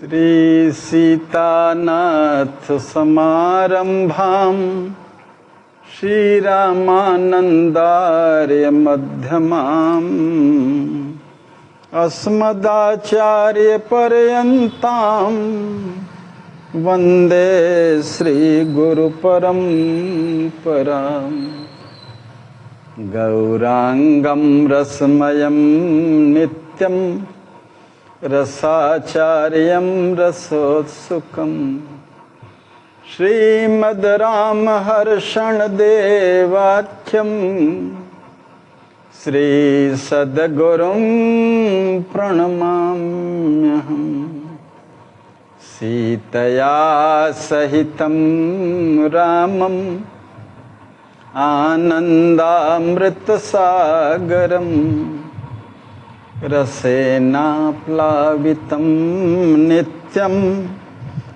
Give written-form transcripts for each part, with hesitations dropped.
श्री सीतानाथ समारंभां श्रीरामानंदार्य मध्यमाम् अस्मदाचार्य पर्यन्तां वंदे श्री गुरु परंपराम् गौरांगं रसमयं नित्यं रसाचार्यं रसोत्सुकम् श्रीमद् रामहर्षण देवाख्यं श्री सद्गुरुं प्रणमाम्यहम्। सीतया सहितं रामं आनन्दामृतसागरं रसेनाप्लावितं नित्यं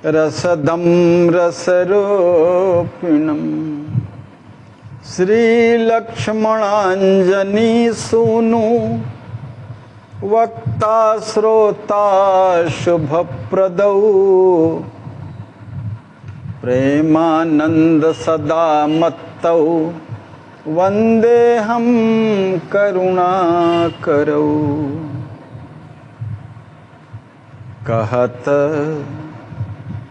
रसदं रसरूपिणं श्रीलक्ष्मणाञ्जनी सूनु वक्ता श्रोता शुभप्रदौ प्रेमानंद सदा मत्तौ वंदेहम करुणाकरौ। कहत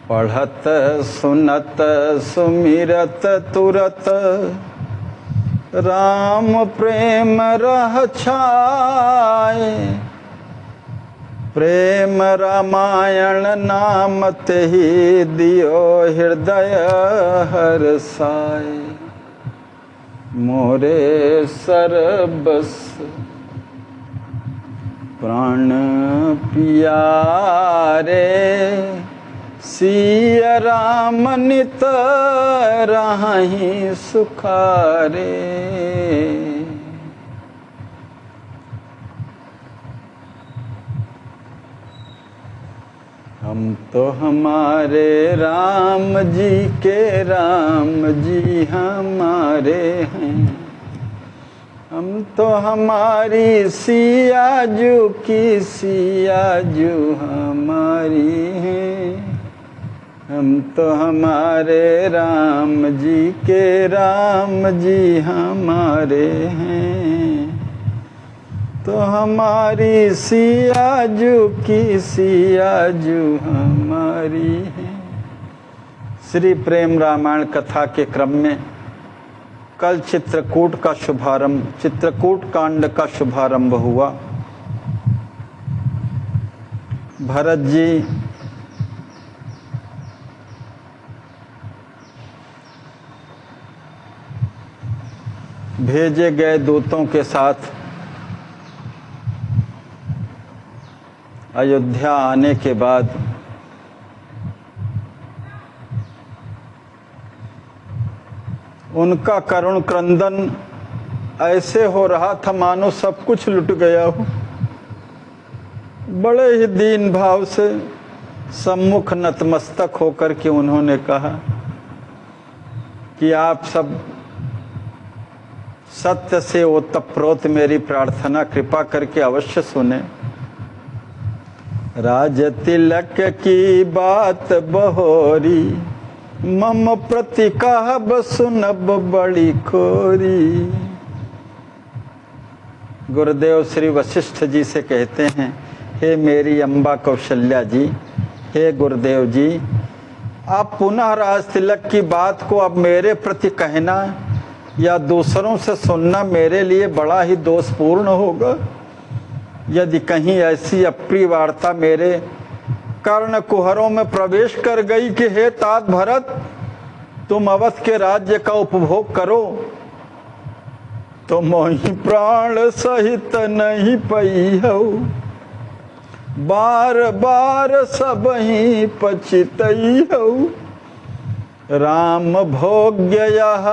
पढ़त सुनत सुमिरत तुरत राम प्रेम रह छाए। प्रेम रामायण नाम तेहि दियो हृदय हरसाए। मोरे सरबस प्राण पियारे सिया राम नित राहि सुखारे। हम तो हमारे राम जी के राम जी हमारे हैं। हम तो हमारी सिया जू की सिया जू हमारी हैं। हम तो हमारे राम जी के राम जी हमारे हैं। तो हमारी सिया जू की सिया जू हमारी है। श्री प्रेम रामायण कथा के क्रम में कल चित्रकूट कांड का शुभारंभ हुआ। भरत जी भेजे गए दूतों के साथ अयोध्या आने के बाद उनका करुण क्रंदन ऐसे हो रहा था मानो सब कुछ लुट गया हो। बड़े ही दीन भाव से सम्मुख नतमस्तक होकर के उन्होंने कहा कि आप सब सत्य से ओतप्रोत मेरी प्रार्थना कृपा करके अवश्य सुने। राज तिलक की बात बहोरी मम प्रति कहब सुनब बड़ी खोरी। गुरुदेव श्री वशिष्ठ जी से कहते हैं, हे मेरी अम्बा कौशल्या जी, हे गुरुदेव जी, आप पुनः राज तिलक की बात को अब मेरे प्रति कहना या दूसरों से सुनना मेरे लिए बड़ा ही दोषपूर्ण होगा। यदि कहीं ऐसी अप्रिय वार्ता मेरे कर्ण कुहरों में प्रवेश कर गई कि हे तात भरत, तुम अवध के राज्य का उपभोग करो, तो मोहि प्राण सहित नहीं पई हो। बार बार सब ही पछितई हो। राम भोग्य यह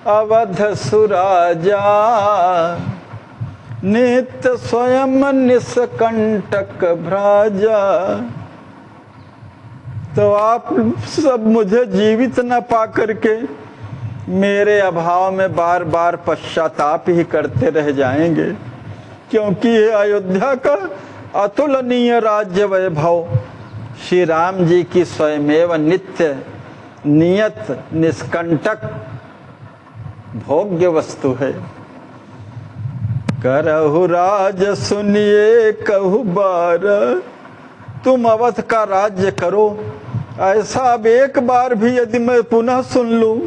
अवध सुराजा नित्य स्वयं निष्कंटक भ्राजा। तो आप सब मुझे जीवित न पा करके मेरे अभाव में बार बार पश्चाताप ही करते रह जाएंगे। क्योंकि ये अयोध्या का अतुलनीय राज्य वैभव श्री राम जी की स्वयमेव नित्य नियत निष्कंटक भोग्य वस्तु है। करहु राज सुनिए कहु बार, तुम अवध का राज्य करो। ऐसा अब एक बार भी यदि मैं पुनः सुन लूं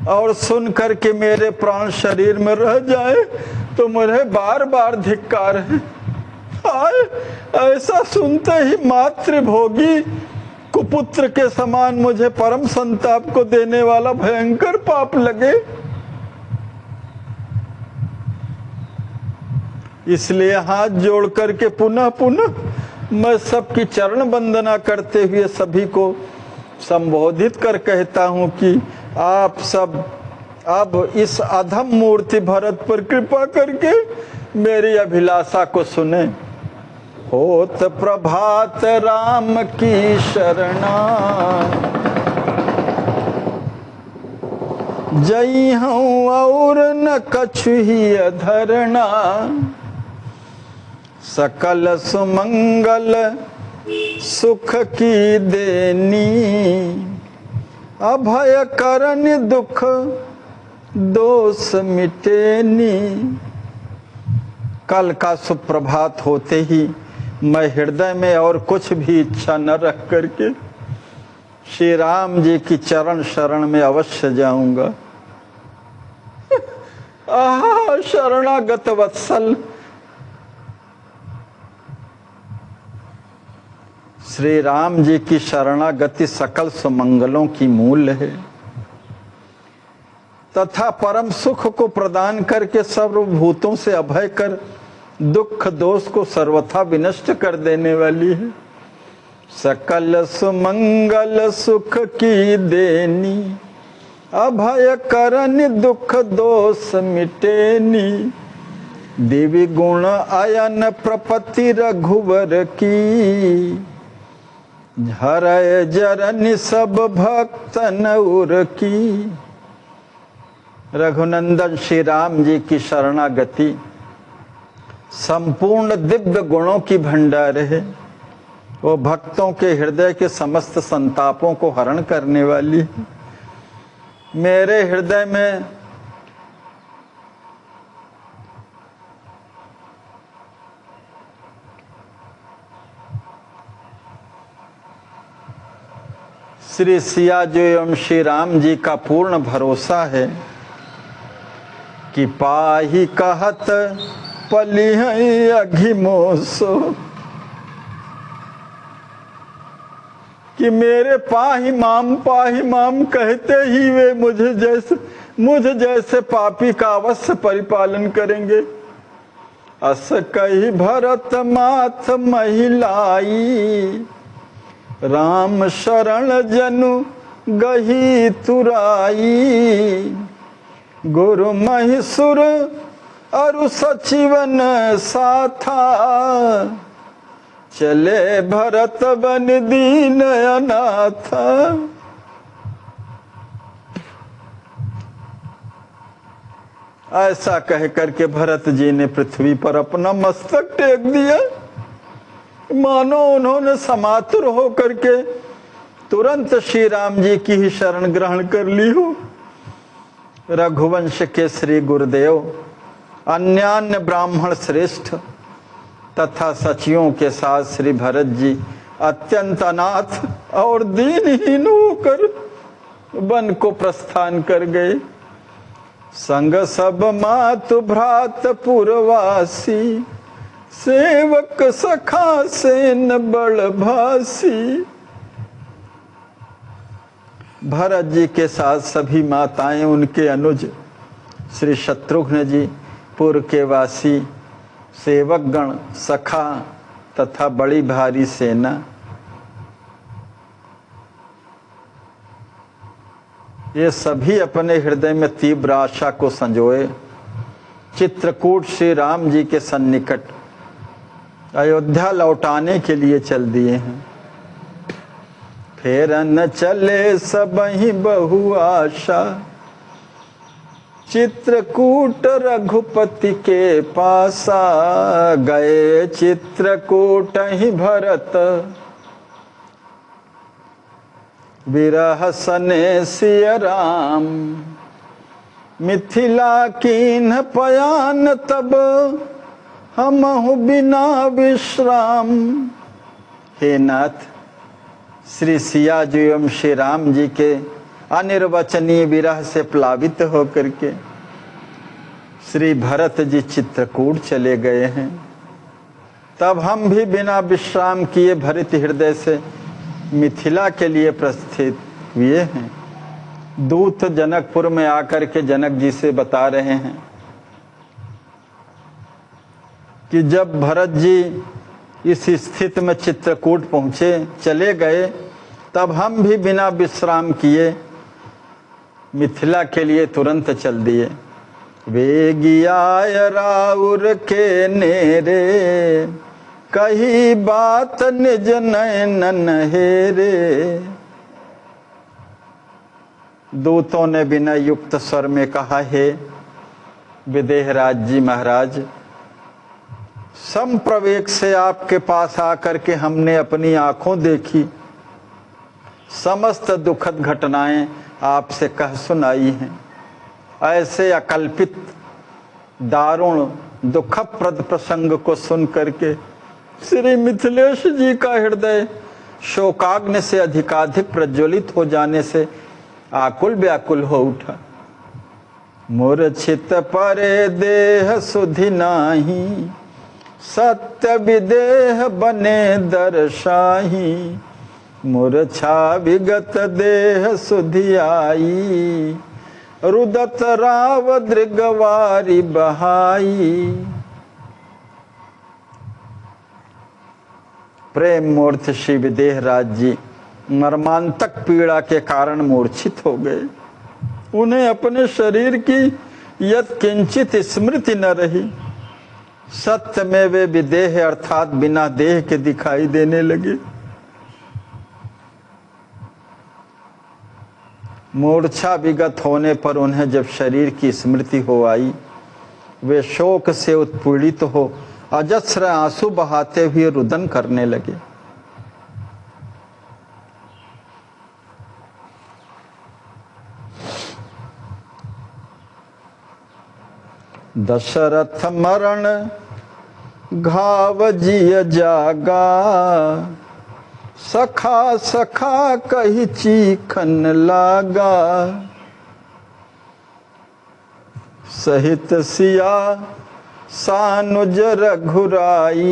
और सुन करके मेरे प्राण शरीर में रह जाए तो मुझे बार बार धिक्कार है। हाय, ऐसा सुनते ही मातृभोगी कुपुत्र के समान मुझे परम संताप को देने वाला भयंकर पाप लगे। इसलिए हाथ जोड़ करके पुनः पुनः मैं सबकी चरण वंदना करते हुए सभी को संबोधित कर कहता हूं कि आप सब अब इस अधम मूर्ति भरत पर कृपा करके मेरी अभिलाषा को सुने। होत प्रभात राम की शरणा, जई हूँ और न कछु ही अधरना। सकल सुमंगल सुख की देनी, अभय करन दुख दोष मिटेनी। कल का सुप्रभात होते ही मैं हृदय में और कुछ भी इच्छा न रख करके श्री राम जी की चरण शरण में अवश्य जाऊंगा। आहा, शरणागत वत्सल श्री राम जी की शरणागति सकल सुमंगलों की मूल है तथा परम सुख को प्रदान करके सर्वभूतों से अभय कर दुख दोष को सर्वथा विनष्ट कर देने वाली है। सकल सुमंगल सुख की देनी, अभय करन दुख दोष मिटेनी। दिव्य गुण अयन प्रपति रघुवर की, हरय जरन सब भक्तन उर की। रघुनंदन श्री राम जी की शरणागति संपूर्ण दिव्य गुणों की भंडार है। वो भक्तों के हृदय के समस्त संतापों को हरण करने वाली है। मेरे हृदय में श्री सिया जो एवं श्री राम जी का पूर्ण भरोसा है कि पाही कहत पली है अघिमोसो, कि मेरे पाही माम कहते ही वे मुझे जैसे पापी का अवश्य परिपालन करेंगे। अस कही भरत माथ महिलाई, राम शरण जनु गही तुराई। गुरु महिसुर अरु सचिवन साथा, चले भरत बन दीन अनाथ। ऐसा कह करके भरत जी ने पृथ्वी पर अपना मस्तक टेक दिया, मानो उन्होंने समातुर हो करके तुरंत श्री राम जी की ही शरण ग्रहण कर ली हो। रघुवंश के श्री गुरुदेव, अन्यान्य ब्राह्मण श्रेष्ठ तथा सचियों के साथ श्री भरत जी अत्यंत अनाथ और दीनहीन होकर वन को प्रस्थान कर गए। संग सब मातु भ्रात पुरवासी, सेवक सखा सेन बड़ भासी। भरत जी के साथ सभी माताएं, उनके अनुज श्री शत्रुघ्न जी, पुर के वासी, सेवक गण, सखा तथा बड़ी भारी सेना। ये सभी अपने हृदय में तीव्र आशा को संजोए चित्रकूट श्री राम जी के सन्निकट अयोध्या लौटाने के लिए चल दिए हैं। फेर न चले सबहि बहु आशा, चित्रकूट रघुपति के पासा। गए चित्रकूट ही भरत, विरह सने सिय राम। मिथिला कीन्ह पयान तब हमहु बिना विश्राम। हे नाथ, श्री सिया जी एवं श्री राम जी के अनिर्वचनीय विरह से प्लावित होकर के श्री भरत जी चित्रकूट चले गए हैं। तब हम भी बिना विश्राम किए भरित हृदय से मिथिला के लिए प्रस्थित हुए हैं। दूत जनकपुर में आकर के जनक जी से बता रहे हैं कि जब भरत जी इस स्थिति में चित्रकूट पहुँचे, चले गए, तब हम भी बिना विश्राम किए मिथिला के लिए तुरंत चल दिए। वेगिया राउर के नेरे, कही बात निज नयन हेरे। दूतों ने बिना युक्त स्वर में कहा, हे विदेहराज जी महाराज, संप्रवेग से आपके पास आकर के हमने अपनी आंखों देखी समस्त दुखद घटनाएं आपसे कह सुनाई हैं। ऐसे अकल्पित दारुण दुखप्रद प्रसंग को सुन करके श्री मिथिलेश जी का हृदय शोकाग्नि से अधिकाधिक प्रज्वलित हो जाने से आकुल व्याकुल हो उठा। मूर्छित परे देह सुधि नाही, सत्य विदेह बने दर्शाही। मूर्छा विगत देह सुधि आई, रुदत राव दृगवारी बहाई। प्रेम मूर्त श्री विदेहराज जी मर्मांतक पीड़ा के कारण मूर्छित हो गए। उन्हें अपने शरीर की यत् किंचित स्मृति न रही। सत्य में वे विदेह अर्थात बिना देह के दिखाई देने लगे। मूर्छा विगत होने पर उन्हें जब शरीर की स्मृति हो आई, वे शोक से उत्पीड़ित हो अजस्र आंसू बहाते हुए रुदन करने लगे। दशरथ मरण घाव जिय जागा, सखा सखा कही चीखन लागा। सहित सिया सानुज रघुराई,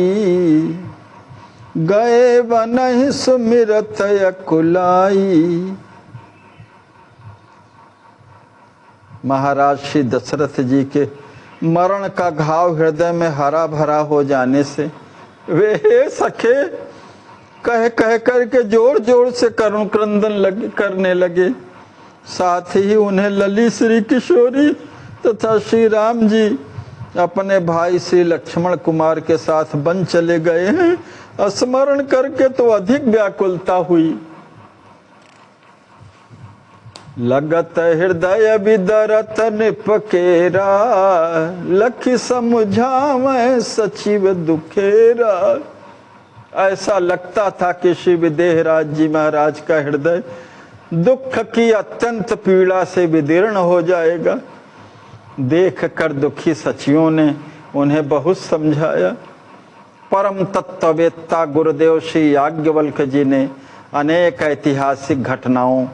गए बनहि सुमिरत अकुलाई। महाराज श्री दशरथ जी के मरण का घाव हृदय में हरा भरा हो जाने से वे हे सखे कह कह करके जोर जोर से करुण क्रंदन करने लगे। साथ ही उन्हें लली श्री किशोरी तथा श्री राम जी अपने भाई श्री लक्ष्मण कुमार के साथ वन चले गए हैं। स्मरण करके तो अधिक व्याकुलता हुई। लगत हृदय विदरत निपकेरा, लखि समझावे सचिव दुखेरा। ऐसा लगता था कि श्री विदेहराज जी महाराज का हृदय दुख की अत्यंत पीड़ा से विदीर्ण हो जाएगा। देख कर दुखी सचिवों ने उन्हें बहुत समझाया। परम तत्ववेत्ता गुरुदेव श्री याज्ञवल्क्य जी ने अनेक ऐतिहासिक घटनाओं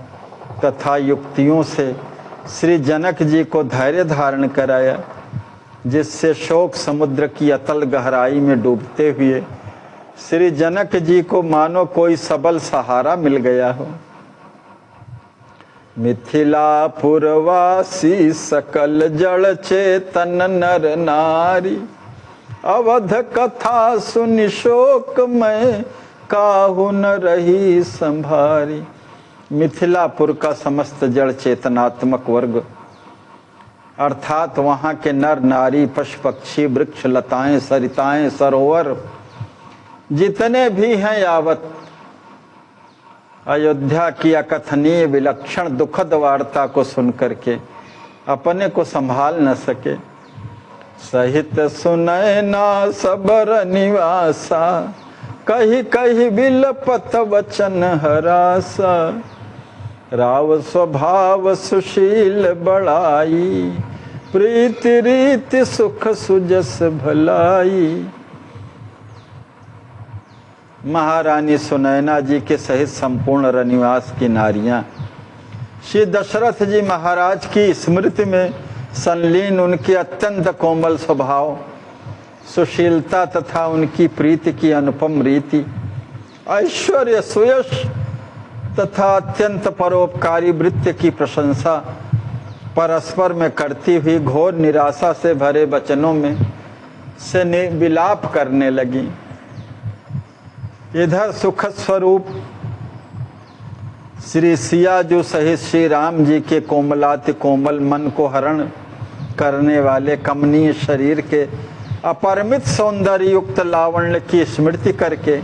तथा युक्तियों से श्री जनक जी को धैर्य धारण कराया, जिससे शोक समुद्र की अतल गहराई में डूबते हुए श्री जनक जी को मानो कोई सबल सहारा मिल गया हो। मिथिला पुरवासी सकल जड़ चेतन नर नारी, अवध कथा सुनि शोक में काहू न रही संभारी। मिथिलापुर का समस्त जड़ चेतनात्मक वर्ग अर्थात वहाँ के नर नारी पशु पक्षी वृक्ष लताएं सरिताएं सरोवर जितने भी हैं यावत अयोध्या की अकथनीय विलक्षण दुखद वार्ता को सुनकर के अपने को संभाल न सके। सहित सुनय ना सबर निवासा, कही कही बिलपत वचन हरासा। राव स्वभाव सुशील बड़ाई, प्रीति रीति सुख सुजस भलाई। महारानी सुनैना जी के सहित संपूर्ण रनिवास की नारियां श्री दशरथ जी महाराज की स्मृति में संलीन उनके अत्यंत कोमल स्वभाव, सुशीलता तथा उनकी प्रीति की अनुपम रीति, ऐश्वर्य सुयश तथा अत्यंत परोपकारी वृत्ति की प्रशंसा परस्पर में करती हुई घोर निराशा से भरे वचनों में से विलाप करने लगी। इधर सुख स्वरूप श्री सियाजू सहित श्री राम जी के कोमलाति कोमल मन को हरण करने वाले कमनीय शरीर के अपरिमित सौंदर्य युक्त लावण्य की स्मृति करके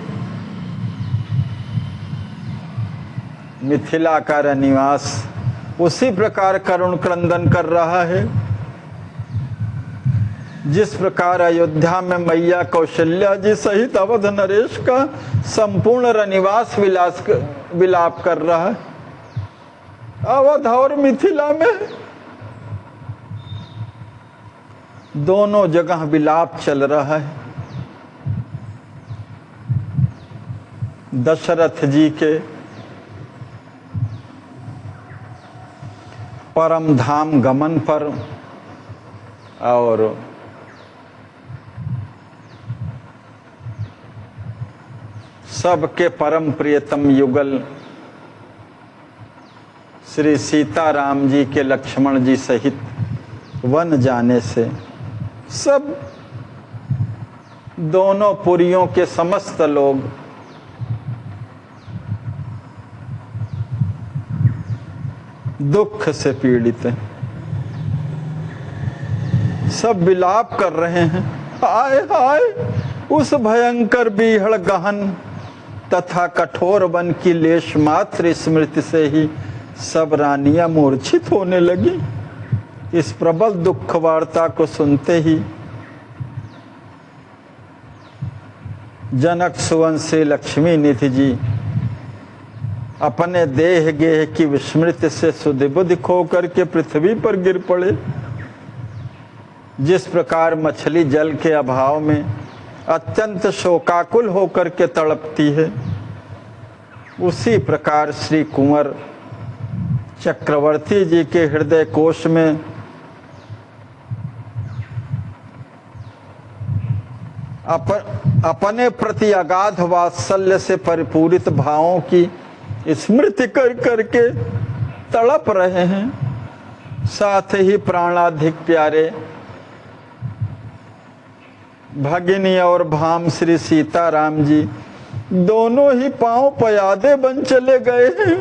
मिथिला का रनिवास उसी प्रकार करुण क्रंदन कर रहा है जिस प्रकार अयोध्या में मैया कौशल्या जी सहित अवध नरेश का संपूर्ण रनिवास विलाप कर रहा है। अवध और मिथिला में दोनों जगह विलाप चल रहा है। दशरथ जी के परम धाम गमन पर और सबके परम प्रियतम युगल श्री सीताराम जी के लक्ष्मण जी सहित वन जाने से सब दोनों पुरियों के समस्त लोग दुख से पीड़ित हैं। सब विलाप कर रहे हैं, हाय हाय उस भयंकर बीहड़ गहन तथा कठोर वन की लेश मात्र स्मृति से ही सब रानियां मूर्छित होने लगी। इस प्रबल दुख वार्ता को सुनते ही जनक सुवंशी लक्ष्मी निधि जी अपने देह गेह की विस्मृति से सुधिबुधि खो करके पृथ्वी पर गिर पड़े। जिस प्रकार मछली जल के अभाव में अत्यंत शोकाकुल होकर के तड़पती है, उसी प्रकार श्री कुंवर चक्रवर्ती जी के हृदय कोश में अपने प्रति अगाध वात्सल्य से परिपूरित भावों की स्मृति कर करके तड़प रहे हैं। साथ ही प्राणाधिक प्यारे भगिनी और भाम श्री सीताराम जी दोनों ही पांव पयादे बन चले गए हैं।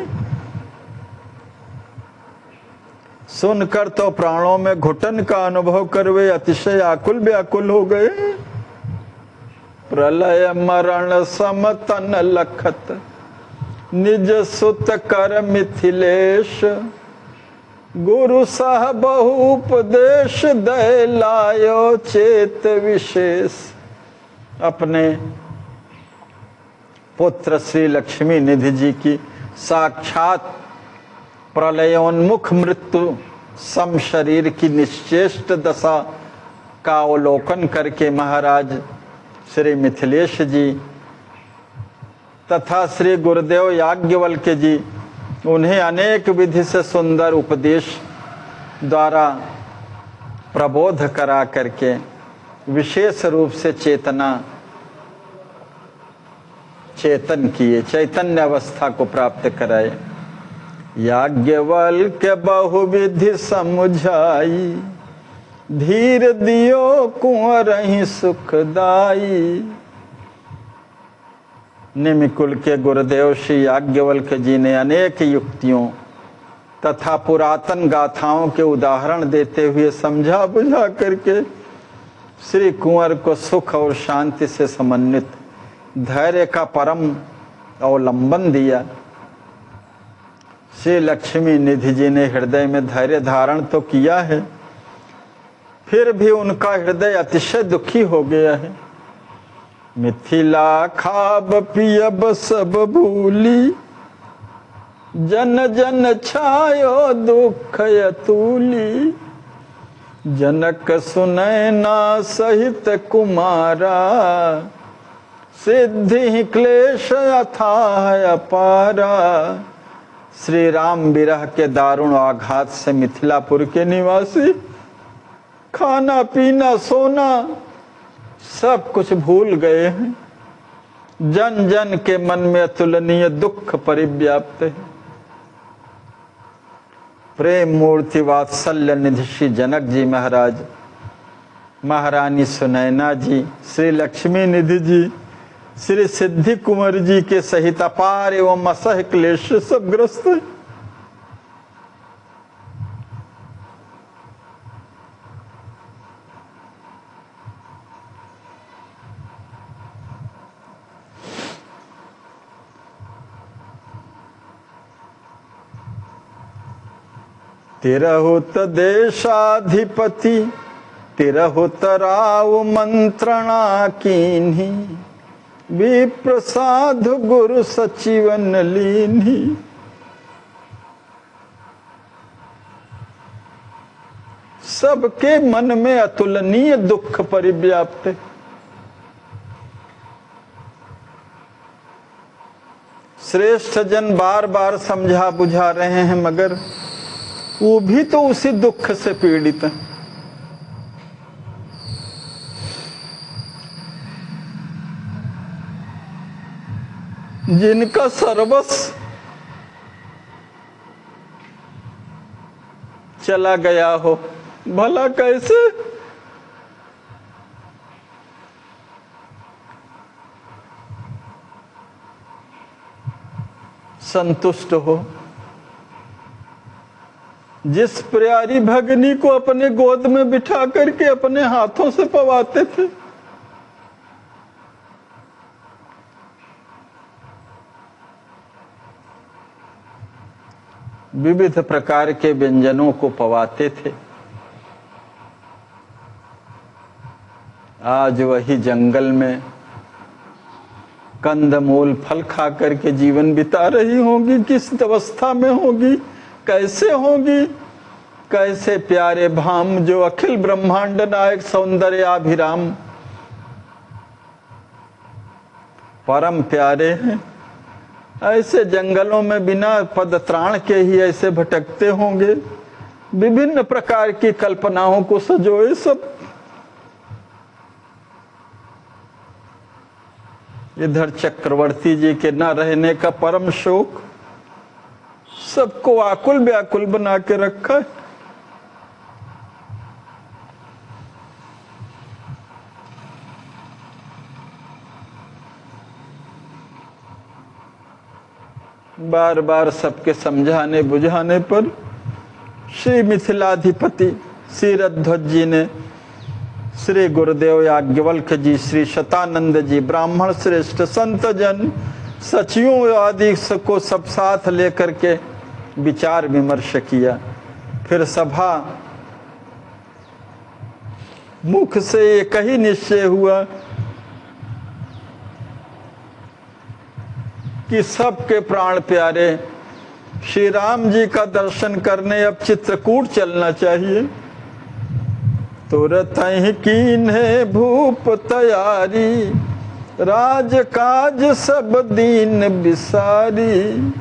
सुनकर तो प्राणों में घुटन का अनुभव कर वे अतिशय आकुल व्याकुल हो गए। प्रलय मरण समतन लखत निज सुत कर मिथिलेश, गुरु सह बहुपदेश दय लायो चेत विशेष। अपने पुत्र श्री लक्ष्मी निधि जी की साक्षात प्रलयोन्मुख मृत्यु सम शरीर की निश्चेष्ट दशा का अवलोकन करके महाराज श्री मिथिलेश जी तथा श्री गुरुदेव याज्ञवल्क्य जी उन्हें अनेक विधि से सुंदर उपदेश द्वारा प्रबोध करा करके विशेष रूप से चेतन किए, चैतन्य अवस्था को प्राप्त कराए। याज्ञवल्क्य बहुविधि समुझाई, धीर दियो कुंवरहि सुखदाई। निमिकुल के गुरुदेव श्री याज्ञवल्क्य जी ने अनेक युक्तियों तथा पुरातन गाथाओं के उदाहरण देते हुए समझा बुझा करके श्री कुंवर को सुख और शांति से समन्वित धैर्य का परम अवलंबन दिया। श्री लक्ष्मी निधि जी ने हृदय में धैर्य धारण तो किया है, फिर भी उनका हृदय अतिशय दुखी हो गया है। मिथिला खाब पियब सब भूली, जन जन छायो दुख अतुली, जनक सुनैना सहित कुमारा, सिद्धि क्लेश अथाह अपारा। श्री राम विरह के दारुण आघात से मिथिलापुर के निवासी खाना पीना सोना सब कुछ भूल गए हैं। जन जन के मन में अतुलनीय दुख परिव्याप्त है। प्रेम मूर्ति वात्सल्य निधि श्री जनक जी महाराज, महारानी सुनैना जी, श्री लक्ष्मी निधि जी, श्री सिद्धि कुंवर जी के सहित अपार एवं असह क्लेश सब ग्रस्त है। तिरहुत देशाधिपति तिरहुत राव मंत्रणा कीन्ही, विप्र साधु गुरु सचिवन लीन्ही। सबके मन में अतुलनीय दुख परिव्याप्त है। श्रेष्ठ जन बार बार समझा बुझा रहे हैं, मगर वो भी तो उसी दुख से पीड़ित है। जिनका सर्वस्व चला गया हो, भला कैसे संतुष्ट हो। जिस प्यारी भगनी को अपने गोद में बिठा करके अपने हाथों से पवाते थे, विविध प्रकार के व्यंजनों को पवाते थे, आज वही जंगल में कंदमूल फल खा करके जीवन बिता रही होंगी। किस अवस्था में होगी, कैसे होगी। कैसे प्यारे भाम जो अखिल ब्रह्मांड नायक सौंदर्याभिराम परम प्यारे हैं, ऐसे जंगलों में बिना पद त्राण के ही ऐसे भटकते होंगे। विभिन्न प्रकार की कल्पनाओं को सजोए सब। इधर चक्रवर्ती जी के न रहने का परम शोक सबको आकुल व्याकुल बना के रखा है। बार बार सबके समझाने बुझाने पर श्री मिथिलाधिपति श्री रध्वज जी ने श्री गुरुदेव याज्ञवल्क्य जी, श्री शतानंद जी, ब्राह्मण श्रेष्ठ संत जन, सचिवों आदि को सब साथ लेकर के विचार विमर्श किया। फिर सभा मुख से एक ही निश्चय हुआ कि सबके प्राण प्यारे श्री राम जी का दर्शन करने अब चित्रकूट चलना चाहिए। तुरत ही कीन्हे भूप तैयारी, राज काज सब दीन बिसारी।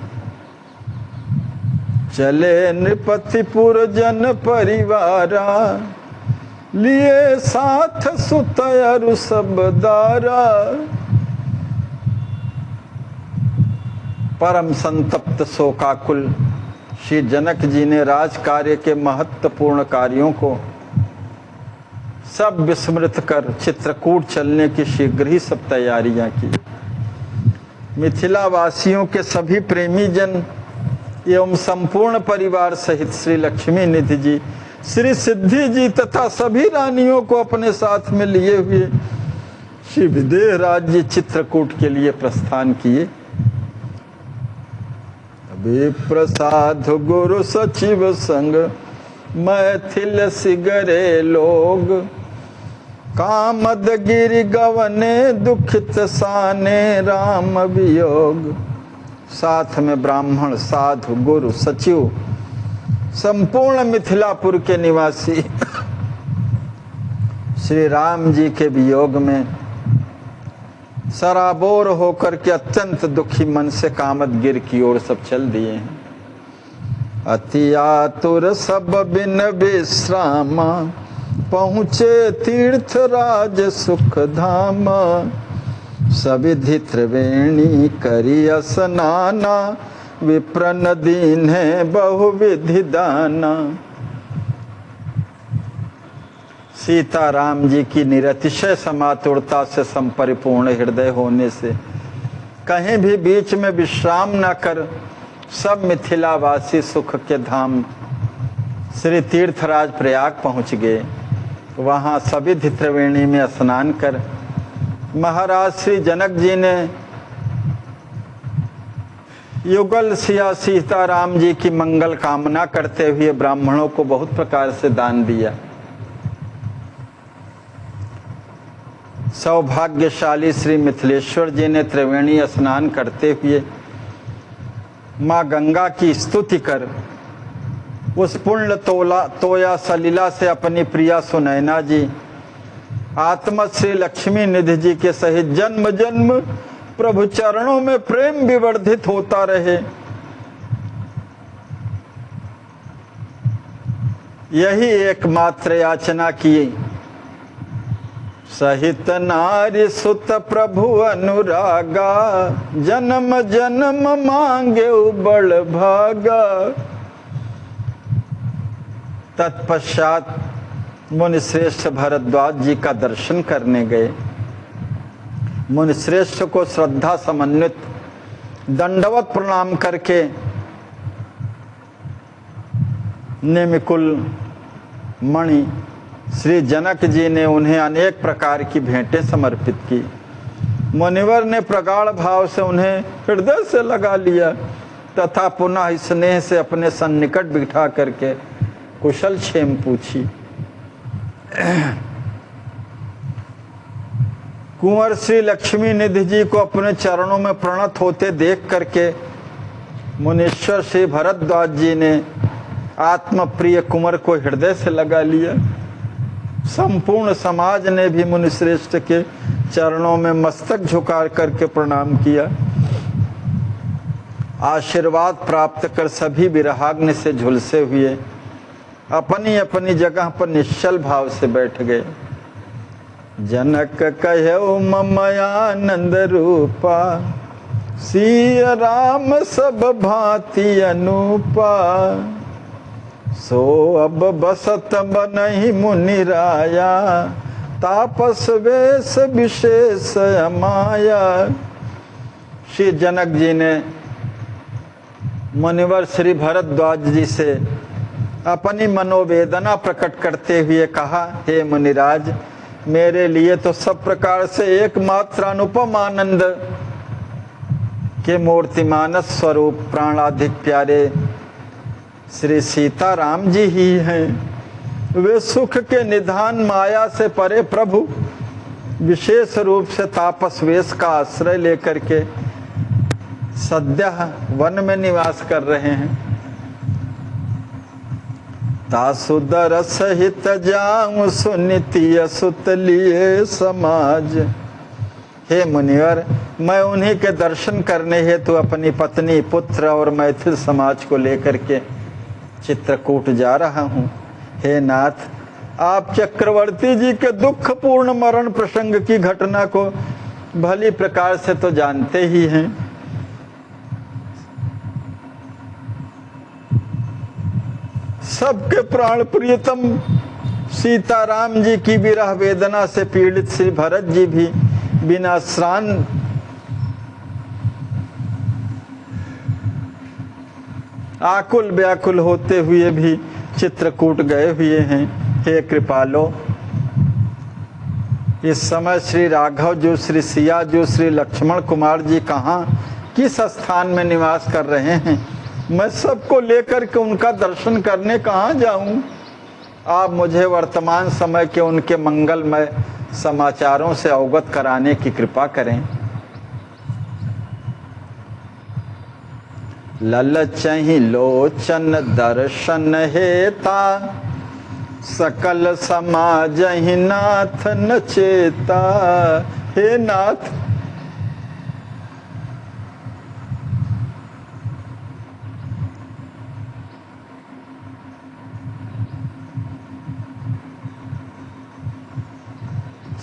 चले नृपतिपुर जन परिवारा, लिए साथ सुतयरु सब दारा। परम संतप्त शोकाकुल श्री जनक जी ने राज कार्य के महत्वपूर्ण कार्यों को सब विस्मृत कर चित्रकूट चलने की शीघ्र ही सब तैयारियां की। मिथिला वासियों के सभी प्रेमी जन एवं संपूर्ण परिवार सहित श्री लक्ष्मी निधि जी, श्री सिद्धि जी तथा सभी रानियों को अपने साथ में लिए हुए श्री विदेह राज्य चित्रकूट के लिए प्रस्थान किए। विप्रसाद गुरु सचिव संग, मैथिल सिगरे लोग। कामद गिरि गवने दुखित साने राम वियोग। साथ में ब्राह्मण, साधु, गुरु, सचिव, संपूर्ण मिथिलापुर के निवासी श्री राम जी के वियोग में सराबोर होकर के अत्यंत दुखी मन से कामदगिर की ओर सब चल दिए हैं। अति आतुर सब बिन विश्रामा, पहुँचे तीर्थ राज सुख धामा। सविधि त्रिवेणी करी स्नाना, विप्र दीन है बहुविधि दाना। सीताराम जी की निरतिशय समातुरता से संपरिपूर्ण हृदय होने से कहीं भी बीच में विश्राम न कर सब मिथिलावासी सुख के धाम श्री तीर्थराज प्रयाग पहुँच गए। वहाँ सविधि त्रिवेणी में स्नान कर महाराज श्री जनक जी ने युगल सिया सीताराम जी की मंगल कामना करते हुए ब्राह्मणों को बहुत प्रकार से दान दिया। सौभाग्यशाली श्री मिथिलेश्वर जी ने त्रिवेणी स्नान करते हुए माँ गंगा की स्तुति कर उस पुण्य तोया सलीला से अपनी प्रिया सुनैना जी, आत्मा श्री लक्ष्मी निधि जी के सहित जन्म जन्म प्रभु चरणों में प्रेम विवर्धित होता रहे, यही एकमात्र याचना की। सहित नारी सुत प्रभु अनुरागा, जन्म जन्म मांगे बड़ भागा। तत्पश्चात मुनिश्रेष्ठ भरद्वाज जी का दर्शन करने गए। मुनिश्रेष्ठ को श्रद्धा समन्वित दंडवत प्रणाम करके निमिकुल मणि श्री जनक जी ने उन्हें अनेक प्रकार की भेंटें समर्पित की। मुनिवर ने प्रगाढ़ भाव से उन्हें हृदय से लगा लिया तथा पुनः स्नेह से अपने सन्निकट बिठा करके कुशल क्षेम पूछी। कुंवर श्री लक्ष्मी निधि जी को अपने चरणों में प्रणत होते देख करके मुनीश्वर श्री भरद्वाज जी ने आत्म प्रिय कुंवर को हृदय से लगा लिया। संपूर्ण समाज ने भी मुनिश्रेष्ठ के चरणों में मस्तक झुका करके प्रणाम किया। आशीर्वाद प्राप्त कर सभी विरहाग्नि से झुलसे हुए अपनी अपनी जगह पर निश्चल भाव से बैठ गए। जनक कहो मम आनंद रूपा, सिया राम सब भांति अनूपा। सो अब बसत बनहि मुनि राया, तापस वेश विशेष अमाया। श्री जनक जी ने मुनिवर श्री भरद्वाज जी से अपनी मनोवेदना प्रकट करते हुए कहा, हे मुनिराज, मेरे लिए तो सब प्रकार से एकमात्र अनुपम आनंद के मूर्तिमानस स्वरूप प्राणाधिक प्यारे श्री सीताराम जी ही हैं। वे सुख के निधान माया से परे प्रभु विशेष रूप से तापस वेश का आश्रय लेकर के सद्यः वन में निवास कर रहे हैं। तासुदर सहित जाऊं सुनितिय सुत लिए समाज। हे मुनिवर, मैं उन्हीं के दर्शन करने हेतु अपनी पत्नी, पुत्र और मैथिल समाज को लेकर के चित्रकूट जा रहा हूँ। हे नाथ, आप चक्रवर्ती जी के दुखपूर्ण मरण प्रसंग की घटना को भली प्रकार से तो जानते ही हैं। सबके प्राण प्रियतम सीताराम जी की विरह वेदना से पीड़ित श्री भरत जी भी बिना स्नान आकुल व्याकुल होते हुए भी चित्रकूट गए हुए हैं। हे कृपालो, इस समय श्री राघव जो, श्री सिया जो, श्री लक्ष्मण कुमार जी कहाँ किस स्थान में निवास कर रहे हैं? मैं सबको लेकर के उनका दर्शन करने कहाँ जाऊं? आप मुझे वर्तमान समय के उनके मंगलमय समाचारों से अवगत कराने की कृपा करें। ललचहि लोचन दर्शन हेता, सकल समाजहि नाथ न चेता। हे नाथ,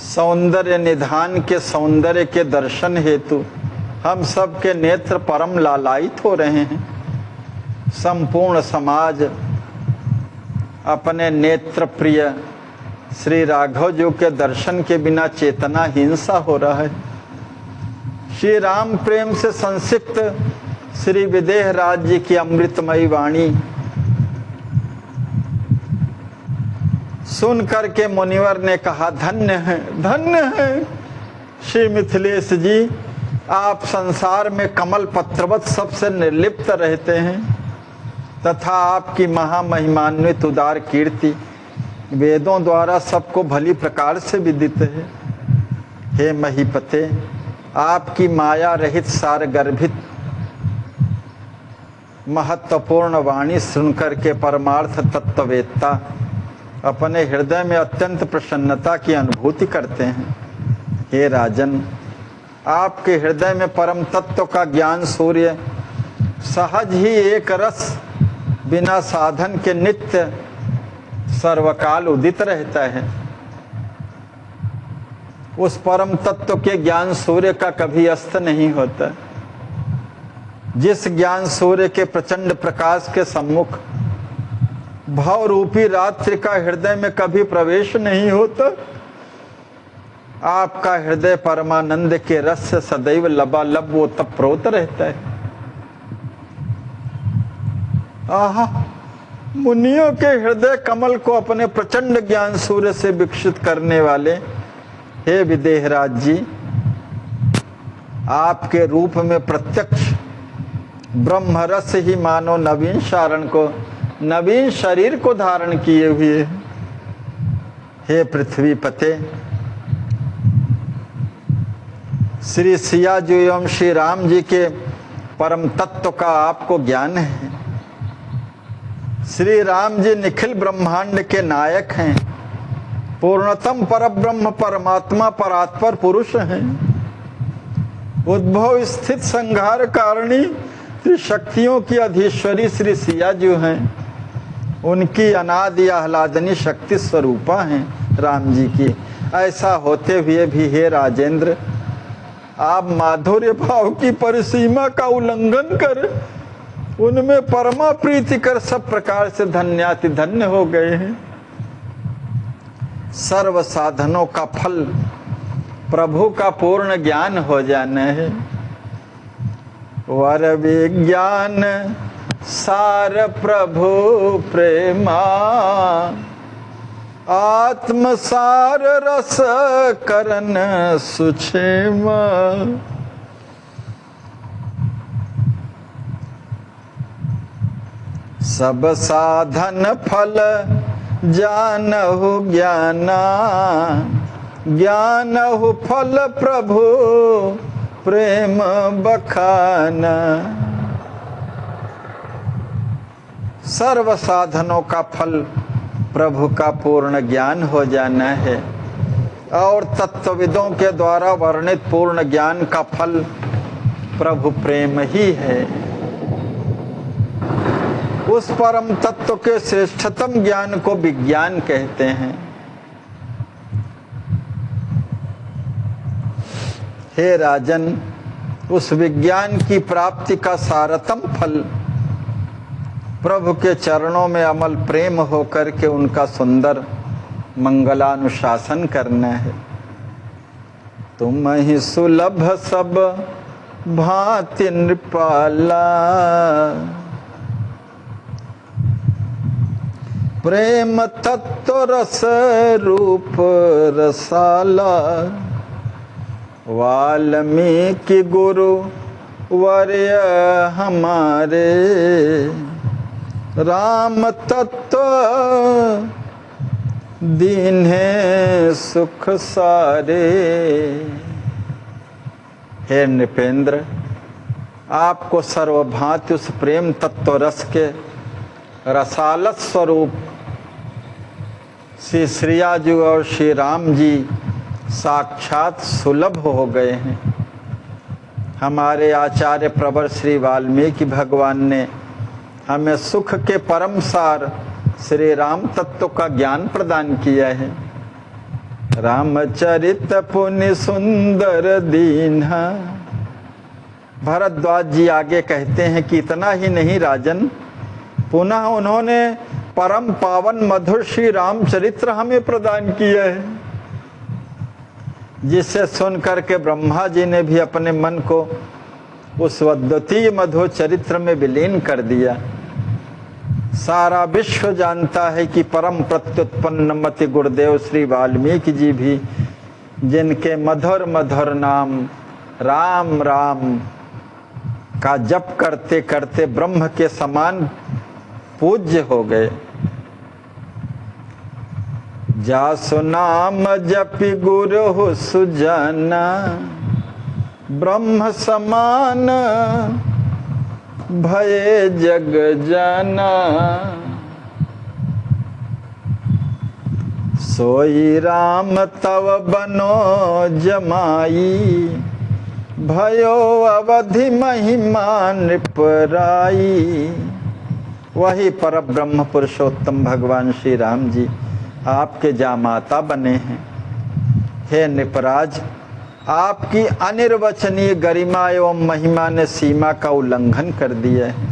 सौंदर्य निधान के सौंदर्य के दर्शन हेतु हम सब के नेत्र परम लालायित हो रहे हैं। संपूर्ण समाज अपने नेत्र प्रिय श्री राघव जी के दर्शन के बिना चेतना हिंसा हो रहा है। श्री राम प्रेम से संसिक्त श्री विदेह राज जी की अमृतमयी वाणी सुन करके मुनिवर ने कहा, धन्य है, धन्य है श्री मिथिलेश जी, आप संसार में कमल पत्रवत सबसे निर्लिप्त रहते हैं तथा आपकी महामहिमान्वित उदार कीर्ति वेदों द्वारा सबको भली प्रकार से विदित है। हे महीपते, आपकी माया रहित सार गर्भित महत्वपूर्ण वाणी सुनकर के परमार्थ तत्ववेत्ता अपने हृदय में अत्यंत प्रसन्नता की अनुभूति करते हैं। हे राजन, आपके हृदय में परम तत्व का ज्ञान सूर्य सहज ही एक रस बिना साधन के नित्य सर्वकाल उदित रहता है। उस परम तत्व के ज्ञान सूर्य का कभी अस्त नहीं होता। जिस ज्ञान सूर्य के प्रचंड प्रकाश के सम्मुख भाव रूपी रात्रि का हृदय में कभी प्रवेश नहीं होता, आपका हृदय परमानंद के रस से सदैव लबालब वो तप्रोत रहता है। आहा, मुनियों के हृदय कमल को अपने प्रचंड ज्ञान सूर्य से विकसित करने वाले हे विदेहराज जी, आपके रूप में प्रत्यक्ष ब्रह्म रस ही मानो नवीन शारण को, नवीन शरीर को धारण किए हुए। हे पृथ्वी पते, श्री सिया जी एवं श्री राम जी के परम तत्व का आपको ज्ञान है। श्री राम जी निखिल ब्रह्मांड के नायक हैं, पूर्णतम परब्रह्म परमात्मा परात्पर पुरुष हैं, उद्भव स्थित संहार कारिणी त्रिशक्तियों की अधीश्वरी श्री सिया जी हैं। उनकी अनादि आह्लादनी शक्ति स्वरूपा हैं राम जी की। ऐसा होते हुए भी हे राजेंद्र, आप माधुर्य भाव की परिसीमा का उल्लंघन कर उनमें परमा प्रीति कर सब प्रकार से धन्याति धन्य हो गए हैं। सर्व साधनों का फल प्रभु का पूर्ण ज्ञान हो जाना है। वर विज्ञान सार प्रभु प्रेमा, आत्म सार रस करन सुक्षेमा। सब साधन फल जानहु ज्ञाना, ज्ञानहु फल प्रभु प्रेम बखाना। सर्व साधनों का फल प्रभु का पूर्ण ज्ञान हो जाना है और तत्वविदों के द्वारा वर्णित पूर्ण ज्ञान का फल प्रभु प्रेम ही है। उस परम तत्व के श्रेष्ठतम ज्ञान को विज्ञान कहते हैं। हे राजन, उस विज्ञान की प्राप्ति का सारतम फल प्रभु के चरणों में अमल प्रेम होकर के उनका सुंदर मंगलानुशासन करना है। तुम ही सुलभ सब भांति नृपाला, प्रेम तत्व रस रूप रसाला। वाल्मीकि गुरु वर्य हमारे, राम तत्व दीन्हे सुख सारे। हे नृपेंद्र, आपको सर्वभांति उस प्रेम तत्व रस के रसालस स्वरूप श्री श्रिया जी और श्री राम जी साक्षात सुलभ हो गए हैं। हमारे आचार्य प्रवर श्री वाल्मीकि भगवान ने हमें सुख के परम सार श्री राम तत्व का ज्ञान प्रदान किया है। रामचरित पुण्य सुंदर दीन्हा। भरद्वाज जी आगे कहते हैं कि इतना ही नहीं राजन, पुनः उन्होंने परम पावन मधुर श्री रामचरित्र हमें प्रदान किया है, जिसे सुनकर के ब्रह्मा जी ने भी अपने मन को उस अद्वितीय मधुर चरित्र में विलीन कर दिया। सारा विश्व जानता है कि परम प्रत्युत्पन्न मति गुरुदेव श्री वाल्मीकि जी भी जिनके मधुर मधुर नाम राम राम का जप करते करते ब्रह्म के समान पूज्य हो गए। जासु नाम जपि गुरु सुजाना, ब्रह्म समान भये जग जाना। सोई राम तव बनो जमाई, भयो अवधि महिमा नृपराई। वही पर ब्रह्म पुरुषोत्तम भगवान श्री राम जी आपके जामाता बने हैं। हे नृपराज, आपकी अनिर्वचनीय गरिमा एवं महिमा ने सीमा का उल्लंघन कर दिया है,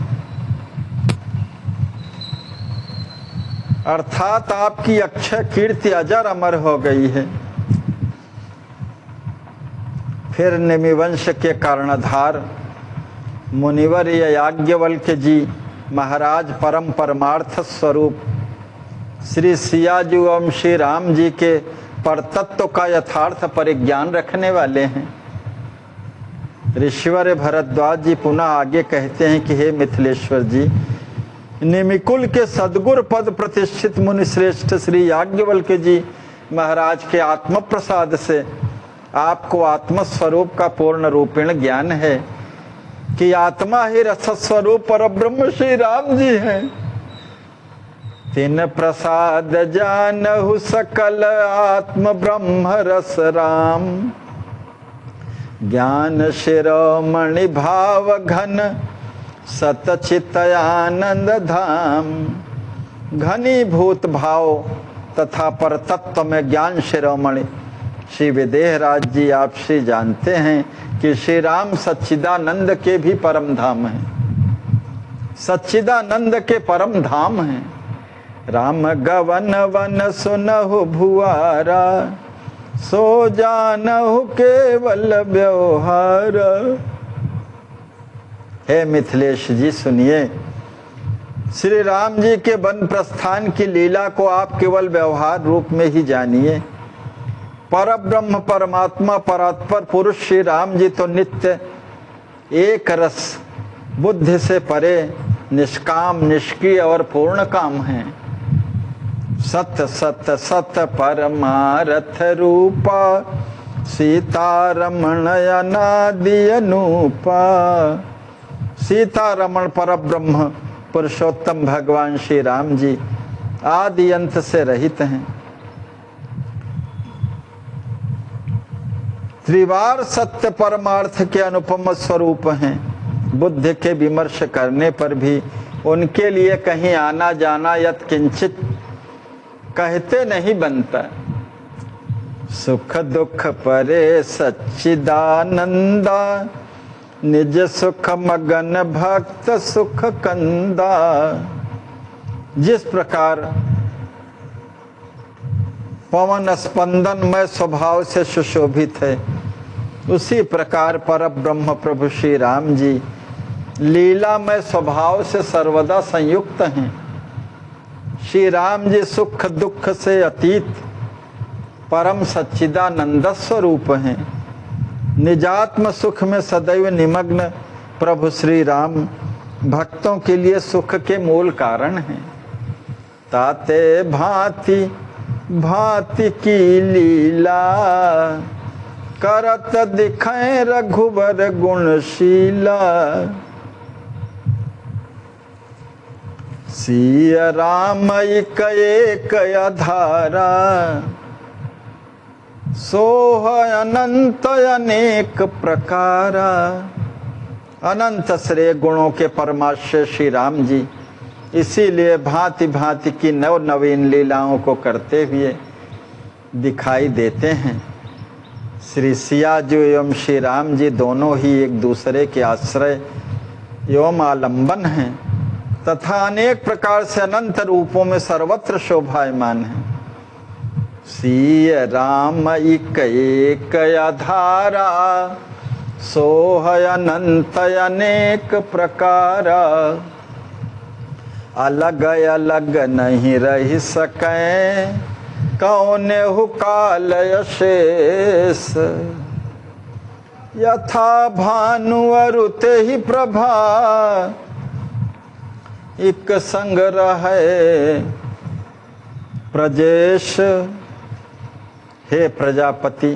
अर्थात आपकी अक्षय कीर्ति अजर अमर हो गई है। फिर निमिवंश के कर्णधार मुनिवर याज्ञवल्क्य जी महाराज परम परमार्थ स्वरूप श्री सिया जी एवं श्री राम जी के पर तत्व का यथार्थ परिज्ञान रखने वाले हैं। ऋषिवर भरद्वाज जी पुनः आगे कहते हैं कि हे मिथिलेश्वर जी, निमिकुल के सद्गुर पद प्रतिष्ठित मुनि श्रेष्ठ श्री याज्ञवल्क्य जी महाराज के आत्म प्रसाद से आपको आत्मस्वरूप का पूर्ण रूपेण ज्ञान है कि आत्मा ही रस स्वरूप परब्रह्म श्री राम जी हैं। तिन प्रसाद जानहु सकल आत्म ब्रह्म रस राम, ज्ञान शिरोमणि भाव घन सतचित आनंद धाम। घनीभूत भाव तथा पर तत्व में ज्ञान शिरोमणि श्री विदेहराज जी आप श्री जानते हैं कि श्री राम सच्चिदानंद के भी परम धाम हैं, सच्चिदानंद के परम धाम हैं। राम गवन वन सुनहु भुआरा, सो जानहु केवल व्यवहार। हे मिथिलेश जी सुनिए, श्री राम जी के वन प्रस्थान की लीला को आप केवल व्यवहार रूप में ही जानिए। परब्रह्म परमात्मा परात्पर पुरुष श्री राम जी तो नित्य एक रस बुद्धि से परे निष्काम निष्क्रिय और पूर्ण काम हैं। सत सत सत परमारथ रूपा, सीतारमण अनादि अनूपा। सीतारमण परब्रह्म पुरुषोत्तम भगवान श्री राम जी आदि अंत से रहित हैं। त्रिवार सत्य परमार्थ के अनुपम स्वरूप हैं। बुद्धि के विमर्श करने पर भी उनके लिए कहीं आना जाना यत किंचित कहते नहीं बनता। सुख दुख परे सच्चिदानंदा, निज सुख मगन भक्त सुख कंदा। जिस प्रकार पवन स्पंदनमय स्वभाव से सुशोभित है, उसी प्रकार पर ब्रह्म प्रभु श्री राम जी लीलामय स्वभाव से सर्वदा संयुक्त हैं। श्री राम जी सुख दुख से अतीत परम सच्चिदानंद स्वरूप हैं। निजात्म सुख में सदैव निमग्न प्रभु श्री राम भक्तों के लिए सुख के मूल कारण हैं। ताते भांति भांति की लीला, करत दिखें रघुबर गुणशीला। सिया राम एक एक आधारा, सोह अनंत अनेक प्रकारा। अनंत श्रेय गुणों के परमाश्रय श्री राम जी इसीलिए भांति भांति की नव नवीन लीलाओं को करते हुए दिखाई देते हैं। श्री सिया जी एवं श्री राम जी दोनों ही एक दूसरे के आश्रय एवं आलंबन हैं तथा अनेक प्रकार से अनंत रूपों में सर्वत्र शोभायमान हैं। सिया राम एक एक आधारा, सोह अनंत अनेक प्रकारा। अलग अलग नहीं रह सके, कौन हुकाल अशेष। यथा भानु अरुते ही प्रभा, एक संग रहे प्रजेश। हे प्रजापति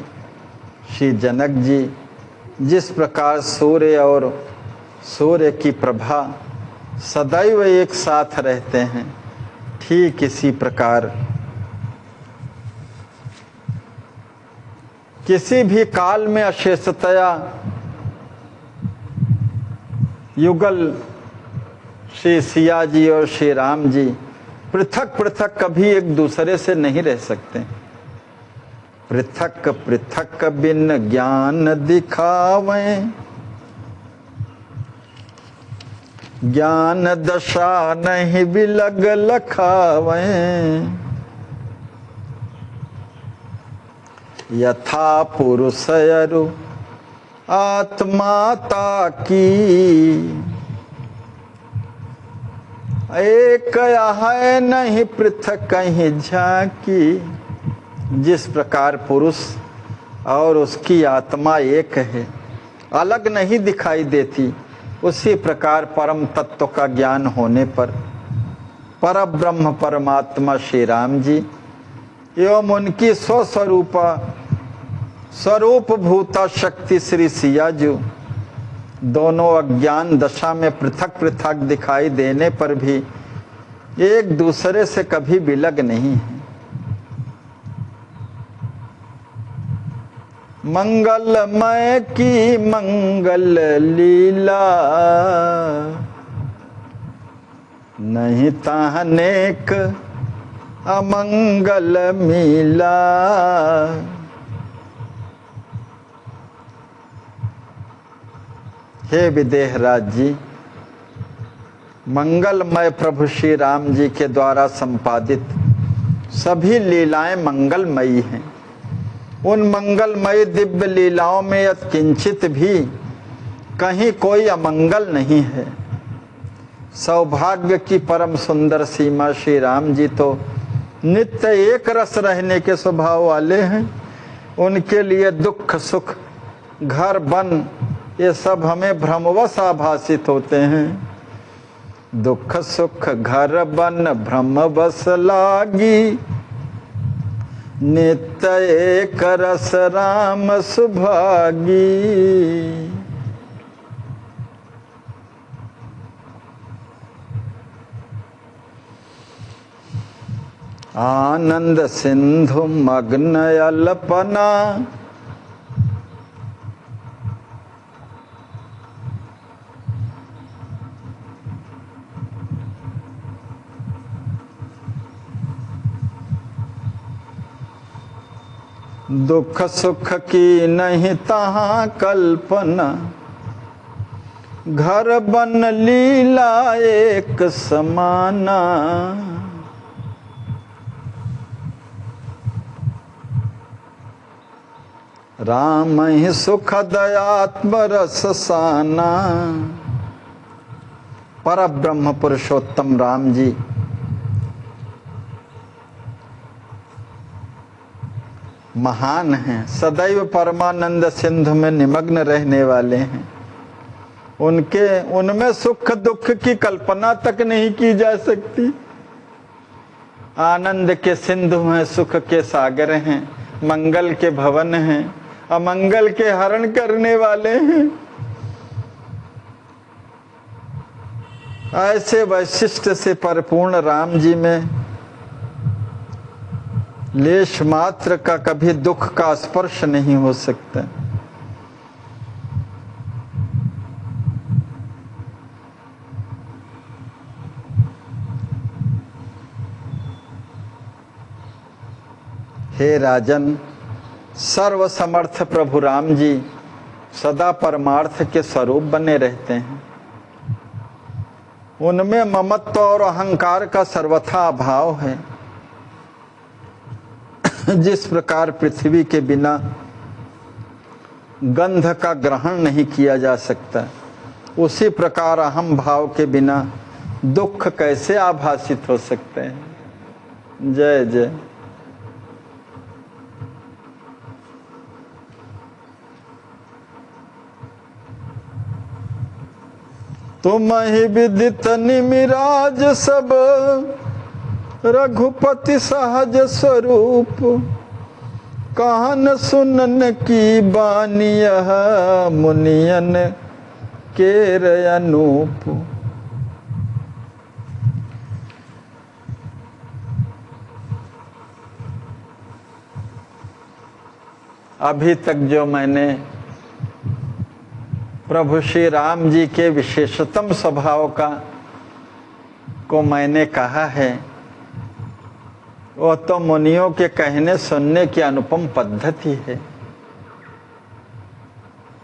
श्री जनक जी, जिस प्रकार सूर्य और सूर्य की प्रभा सदैव एक साथ रहते हैं, ठीक इसी प्रकार किसी भी काल में अशेषतया युगल श्री सिया जी और श्री राम जी पृथक पृथक कभी एक दूसरे से नहीं रह सकते। पृथक पृथक बिन ज्ञान दिखावें, ज्ञान दशा नहीं बिलग लखावें। यथा पुरुष अरु आत्मा ताकी, एक है नहीं पृथक कहीं झांकी। जिस प्रकार पुरुष और उसकी आत्मा एक है, अलग नहीं दिखाई देती, उसी प्रकार परम तत्व का ज्ञान होने पर परब्रह्म परमात्मा श्री राम जी एवं उनकी स्वस्वरूपा स्वरूप भूता शक्ति श्री सिया जी दोनों अज्ञान दशा में पृथक पृथक दिखाई देने पर भी एक दूसरे से कभी विलग नहीं है। मंगलमय की मंगल लीला, नहीं ताहनेक अमंगल मिला। हे विदेहराज जी, मंगलमय प्रभु श्री राम जी के द्वारा संपादित सभी लीलाएं मंगलमयी हैं। उन मंगलमय दिव्य लीलाओं में किंचित भी कहीं कोई अमंगल नहीं है। सौभाग्य की परम सुंदर सीमा श्री राम जी तो नित्य एक रस रहने के स्वभाव वाले हैं। उनके लिए दुख सुख घर बन ये सब हमें भ्रमवश आभासित होते हैं। दुख सुख घर बन भ्रमवश लागी, नित्य एक रस राम सुभागी। आनंद सिंधु मग्न अल्पना, दुख सुख की नहीं तहाँ कल्पना। घर बन लीला एक समाना, राम ही सुख दयात्म रस साना। परब्रह्म पुरुषोत्तम राम जी महान हैं, सदैव परमानंद सिंधु में निमग्न रहने वाले हैं। उनमें सुख दुख की कल्पना तक नहीं की जा सकती। आनंद के सिंधु हैं, सुख के सागर हैं, मंगल के भवन हैं, अमंगल के हरण करने वाले हैं। ऐसे वैशिष्ट से परिपूर्ण राम जी में लेश मात्र का कभी दुख का स्पर्श नहीं हो सकता। हे राजन, सर्वसमर्थ प्रभु राम जी सदा परमार्थ के स्वरूप बने रहते हैं। उनमें ममत्व और अहंकार का सर्वथा अभाव है। जिस प्रकार पृथ्वी के बिना गंध का ग्रहण नहीं किया जा सकता, उसी प्रकार अहम भाव के बिना दुख कैसे आभासित हो सकते हैं। जय जय। तुम ही विदित निमिराज सब, रघुपति सहज स्वरूप, कहन सुनन की बानी यह, मुनियन केर अनूप। अभी तक जो मैंने प्रभु श्री राम जी के विशेषतम स्वभाव को मैंने कहा है, वह तो मुनियों के कहने सुनने की अनुपम पद्धति है।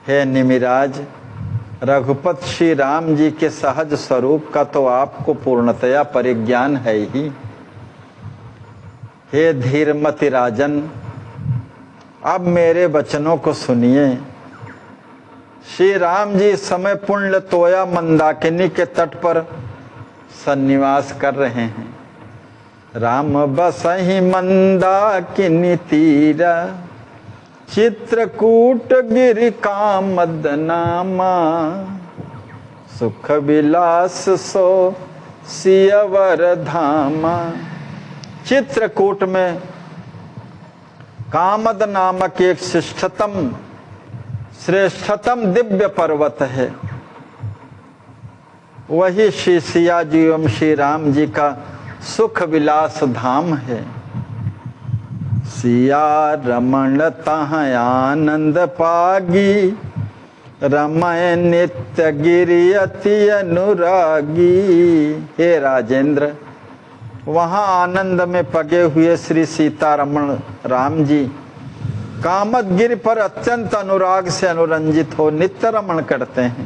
हे निमिराज, रघुपति श्री राम जी के सहज स्वरूप का तो आपको पूर्णतया परिज्ञान है ही। हे धीरमति राजन, अब मेरे वचनों को सुनिए। श्री राम जी इस समय पुण्य तोया मंदाकिनी के तट पर सन्निवास कर रहे हैं। राम बसहि मंदाकिनी तीरा, चित्रकूट गिरि कामद नामा, सुख विलास सो सियवर धामा। चित्रकूट में कामद नामक एक श्रेष्ठतम दिव्य पर्वत है। वही श्री सिया जी एवं श्री राम जी का सुख विलास धाम है। सिया रमण तह आनंद पागी, रमय नित्य गिरि अति अनुरागी। हे राजेंद्र, वहाँ आनंद में पगे हुए श्री सीतारमण राम जी कामद गिरि पर अत्यंत अनुराग से अनुरंजित हो नित्य रमण करते हैं।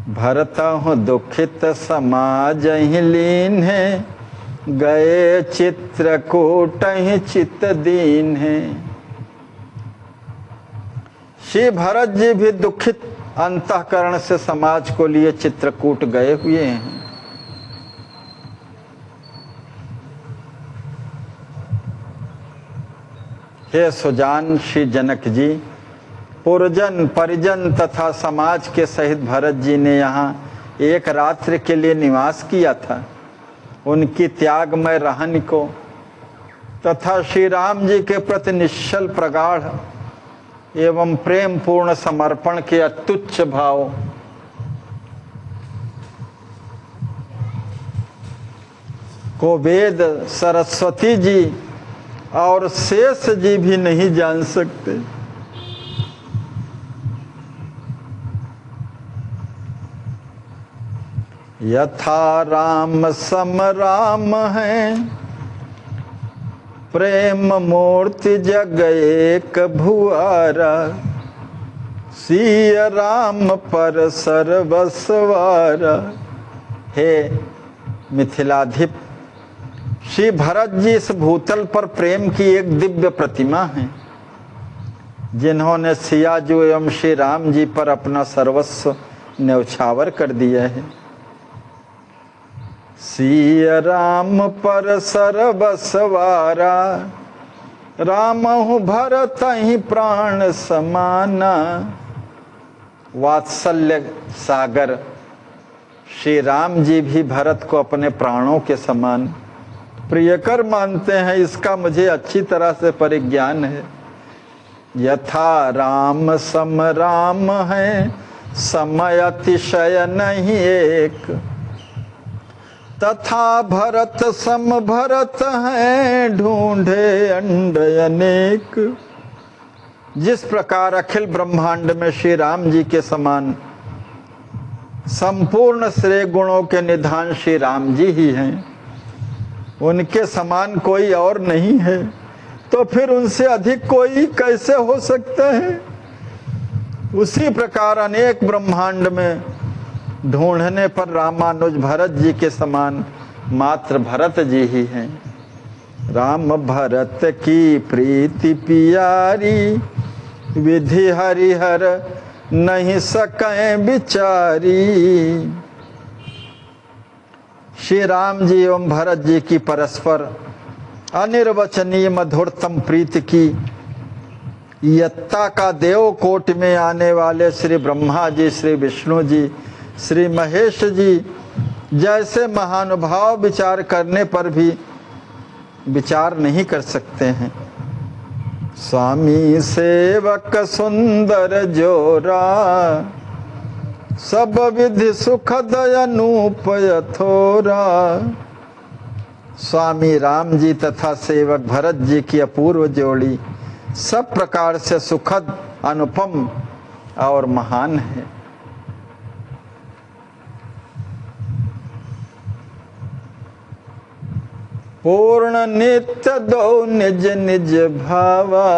भरत हूँ दुखित समाज ही लीन है, गए चित्रकूट ही चित दीन है। श्री भरत जी भी दुखित अंतःकरण से समाज को लिए चित्रकूट गए हुए हैं। हे सुजान श्री जनक जी, पुरजन परिजन तथा समाज के सहित भरत जी ने यहाँ एक रात्रि के लिए निवास किया था। उनकी त्यागमय रहन को तथा श्री राम जी के प्रति निश्चल प्रगाढ़ एवं प्रेम पूर्ण समर्पण के अत्युच्च भाव को वेद, सरस्वती जी और शेष जी भी नहीं जान सकते। यथा राम सम राम है, प्रेम मूर्ति जग एक भुआरा, सिय राम पर सर्वस्वारा। हे मिथिलाधिप, श्री भरत जी इस भूतल पर प्रेम की एक दिव्य प्रतिमा है, जिन्होंने सिया जी एवं श्री राम जी पर अपना सर्वस्व न्यौछावर कर दिया है। सिय राम पर सर्वस्वारा, रामहु भरत ही प्राण समाना। वात्सल्य सागर श्री राम जी भी भरत को अपने प्राणों के समान प्रियकर मानते हैं, इसका मुझे अच्छी तरह से परिज्ञान है। यथा राम सम राम है, समय अतिशय नहीं एक, तथा भरत सम भरत है, ढूंढे अंड अनेक। जिस प्रकार अखिल ब्रह्मांड में श्री राम जी के समान संपूर्ण श्रेय गुणों के निधान श्री राम जी ही हैं, उनके समान कोई और नहीं है, तो फिर उनसे अधिक कोई कैसे हो सकता है। उसी प्रकार अनेक ब्रह्मांड में ढूंढने पर रामानुज भरत जी के समान मात्र भरत जी ही हैं। राम भरत की प्रीति पियारी, विधि हरिहर नहीं सकें विचारी। श्री राम जी एवं भरत जी की परस्पर अनिर्वचनीय मधुरतम प्रीति की यत्ता का देव कोट में आने वाले श्री ब्रह्मा जी, श्री विष्णु जी, श्री महेश जी जैसे महानुभाव विचार करने पर भी विचार नहीं कर सकते हैं। स्वामी सेवक सुंदर जोरा, सब विधि सुखद अनूप यथोरा। स्वामी राम जी तथा सेवक भरत जी की अपूर्व जोड़ी सब प्रकार से सुखद, अनुपम और महान है। पूर्ण नित्य दो निज निज भावा,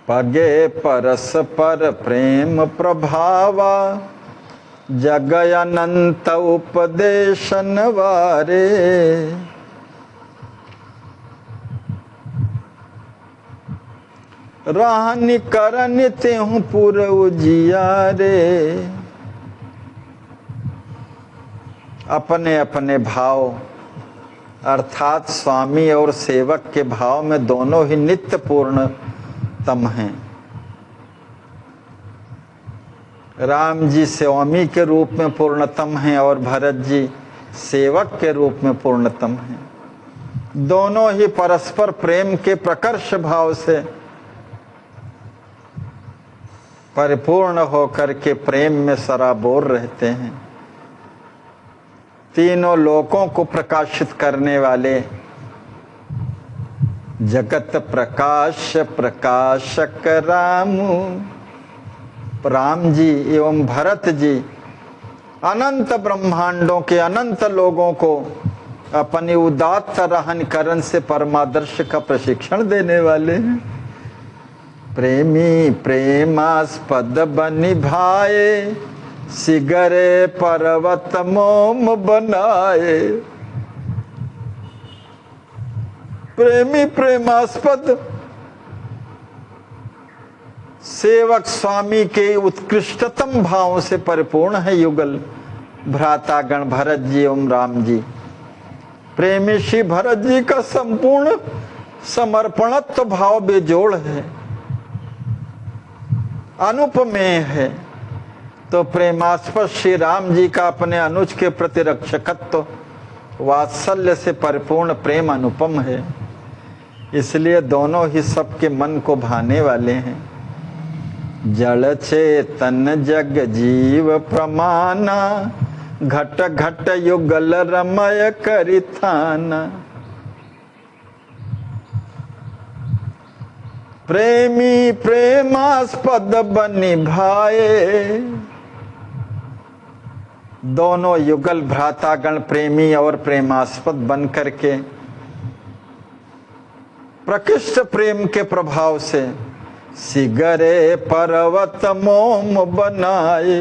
पगे परस्पर प्रेम प्रभावा, जग अनंत उपदेशन वारे। रहनि करनि तेहु पुर उजियारे। अपने अपने भाव अर्थात स्वामी और सेवक के भाव में दोनों ही नित्य पूर्णतम हैं। राम जी स्वामी के रूप में पूर्णतम हैं और भरत जी सेवक के रूप में पूर्णतम हैं। दोनों ही परस्पर प्रेम के प्रकर्ष भाव से परिपूर्ण होकर के प्रेम में सराबोर रहते हैं। तीनों लोकों को प्रकाशित करने वाले जगत प्रकाश प्रकाशक राम जी एवं भरत जी अनंत ब्रह्मांडों के अनंत लोगों को अपनी उदात्त रहन करन से परमादर्श का प्रशिक्षण देने वाले हैं। प्रेमी प्रेमास्पद बनि भाए, सिगरे पर्वत मोम बनाए। प्रेमी प्रेमास्पद सेवक स्वामी के उत्कृष्टतम भावों से परिपूर्ण है युगल भ्रातागण भरत जी एवं राम जी। प्रेमी श्री भरत जी का संपूर्ण समर्पणत्व भाव बेजोड़ है, अनुपमेय है। तो प्रेमास्पद श्री राम जी का अपने अनुज के प्रति रक्षकत्व वात्सल्य से परिपूर्ण प्रेम अनुपम है। इसलिए दोनों ही सबके मन को भाने वाले हैं। जड़ चेतन जग जीव प्रमाना, घट घट युगल रमय करिथाना। प्रेमी प्रेमास्पद बनि भाए। दोनों युगल भ्रातागण प्रेमी और प्रेमास्पद बन करके प्रकृष्ट प्रेम के प्रभाव से सिगरे पर्वत मोम बनाए।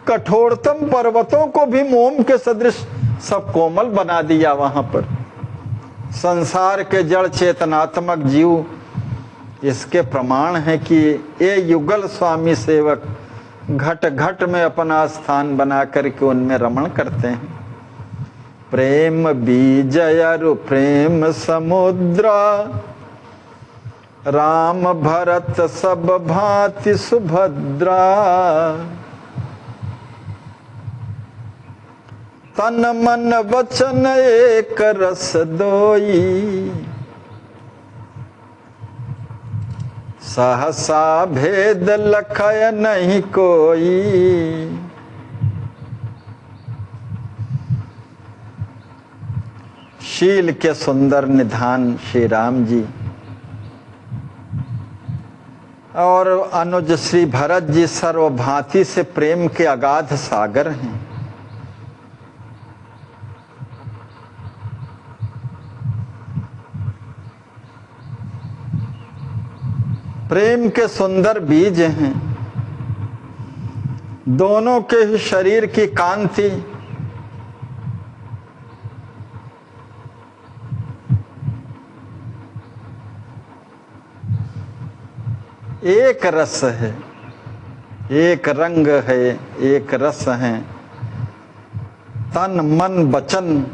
कठोरतम पर्वतों को भी मोम के सदृश सब कोमल बना दिया। वहां पर संसार के जड़ चेतनात्मक जीव इसके प्रमाण है कि ये युगल स्वामी सेवक घट घट में अपना स्थान बना करके उनमें रमण करते हैं। प्रेम बीज अरु प्रेम समुद्रा, राम भरत सब भांति सुभद्रा। तन मन वचन एक रस दोई, सहसा भेद लखय नहीं कोई। शील के सुंदर निधान श्री राम जी और अनुज श्री भरत जी सर्वभांति से प्रेम के अगाध सागर हैं। प्रेम के सुंदर बीज हैं। दोनों के ही शरीर की कांति एक रस है, एक रंग है, एक रस है। तन मन वचन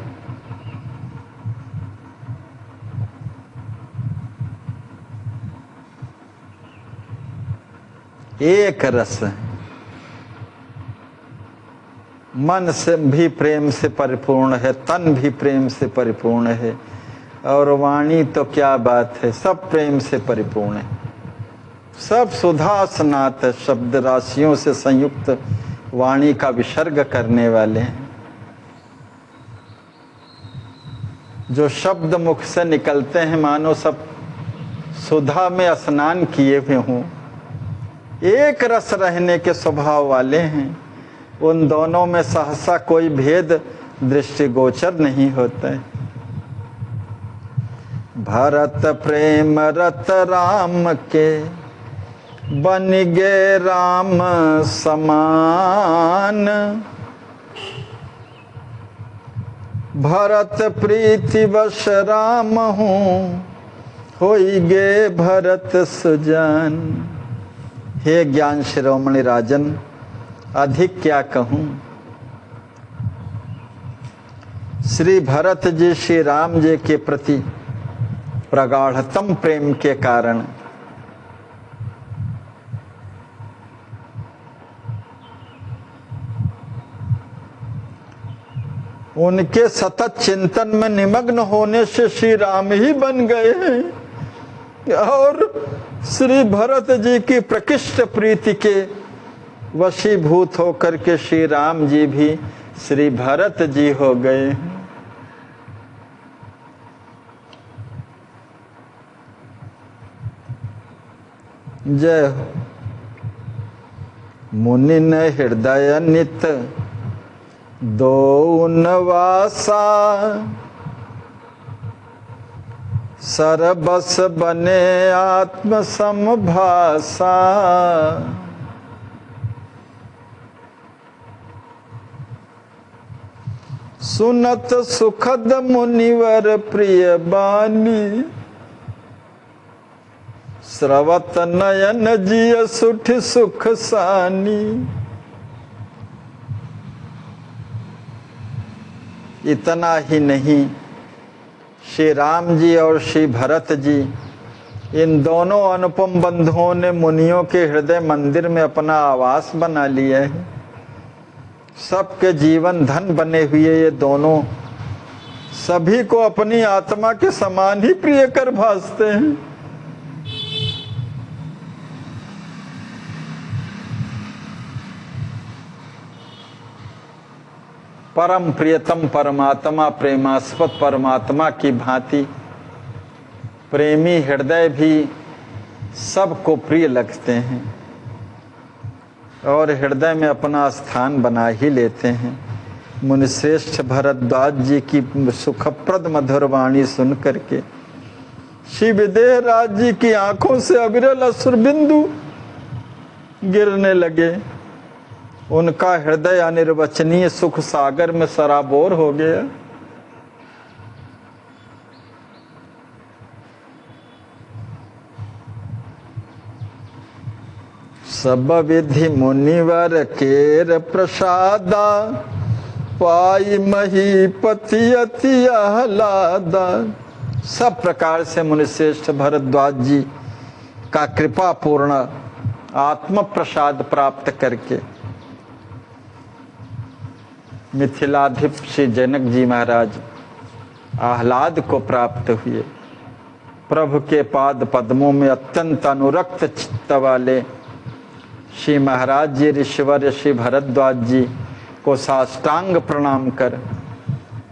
एक रस है। मन से भी प्रेम से परिपूर्ण है, तन भी प्रेम से परिपूर्ण है, और वाणी तो क्या बात है, सब प्रेम से परिपूर्ण है। सब सुधा स्नात शब्द राशियों से संयुक्त वाणी का विसर्ग करने वाले हैं। जो शब्द मुख से निकलते हैं मानो सब सुधा में स्नान किए हुए हों, एक रस रहने के स्वभाव वाले हैं। उन दोनों में सहसा कोई भेद दृष्टिगोचर नहीं होता है। भरत प्रेम रत राम के बन गे राम समान, भरत प्रीति वश राम हूँ होई गे भरत सुजान। हे ज्ञान शिरोमणि राजन, अधिक क्या कहूँ। श्री भरत जी श्री राम जी के प्रति प्रगाढ़तम प्रेम के कारण उनके सतत चिंतन में निमग्न होने से श्री राम ही बन गए हैं, और श्री भरत जी की प्रकृष्ट प्रीति के वशीभूत होकर के श्री राम जी भी श्री भरत जी हो गए हैं। जय हो। मुनि न हृदय नित दो नवासा, सरबस बने आत्म समभासा। सुनत सुखद मुनिवर प्रिय बानी, स्रवत नयन जिय सुठ सुख सानी। इतना ही नहीं, श्री राम जी और श्री भरत जी, इन दोनों अनुपम बंधुओं ने मुनियों के हृदय मंदिर में अपना आवास बना लिया है। सबके जीवन धन बने हुए ये दोनों सभी को अपनी आत्मा के समान ही प्रिय कर भासते हैं। परम प्रियतम परमात्मा, प्रेमास्पद परमात्मा की भांति प्रेमी हृदय भी सबको प्रिय लगते हैं और हृदय में अपना स्थान बना ही लेते हैं। मुनिश्रेष्ठ भरद्वाज जी की सुखप्रद मधुर वाणी सुन करके श्री विदेह राज जी की आंखों से अविरल अश्रुबिंदु गिरने लगे। उनका हृदय अनिर्वचनीय सुख सागर में सराबोर हो गया। सब विधि मुनिवर केर प्रसादा, पाई महीपति अति आह्लादा। सब प्रकार से मुनिश्रेष्ठ भरद्वाज जी का कृपा पूर्ण आत्म प्रसाद प्राप्त करके मिथिलाधिप श्री जनक जी महाराज आह्लाद को प्राप्त हुए। प्रभु के पाद पद्मों में अत्यंत अनुरक्त चित्त वाले श्री महाराज जी ऋषिवर श्री भरद्वाज जी को साष्टांग प्रणाम कर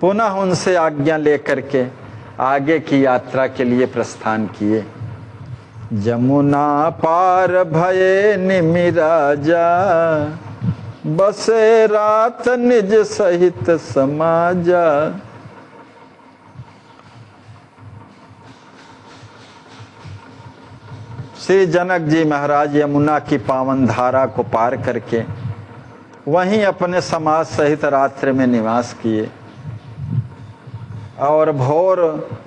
पुनः उनसे आज्ञा लेकर के आगे की यात्रा के लिए प्रस्थान किए। जमुना पार भये निमिराजा, बसे रात निज सहित समाजा। श्री जनक जी महाराज यमुना की पावन धारा को पार करके वहीं अपने समाज सहित रात्रि में निवास किए और भोर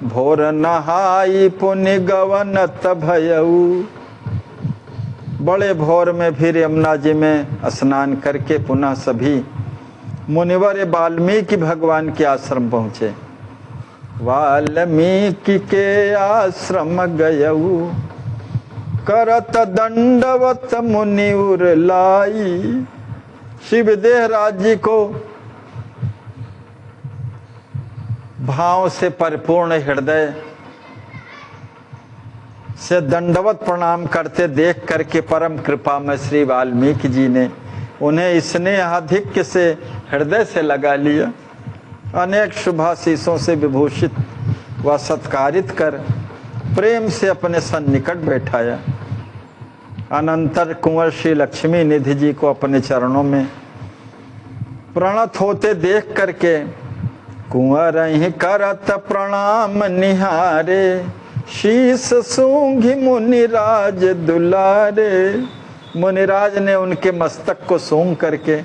भोर नहाई पुनि गवनत भयऊ। बड़े भोर में फिर यमुना जी में स्नान करके पुनः सभी मुनिवर वाल्मीकि भगवान के आश्रम पहुँचे। वाल्मीकि के आश्रम गयऊ, करत दंडवत मुनि उर लाई। शिवदेह राज जी को भाव से परिपूर्ण हृदय से दंडवत प्रणाम करते देख करके परम कृपा में श्री वाल्मीकि जी ने उन्हें स्नेहाधिक्य से हृदय से लगा लिया। अनेक शुभाशीषों से विभूषित व सत्कारित कर प्रेम से अपने सन्निकट बैठाया। अनंतर कुंवर श्री लक्ष्मी निधि जी को अपने चरणों में प्रणत होते देख करके कुंवर ही करत प्रणाम निहारे, शीस सूंघी मुनिराज दुलारे। मुनिराज ने उनके मस्तक को सूंघ करके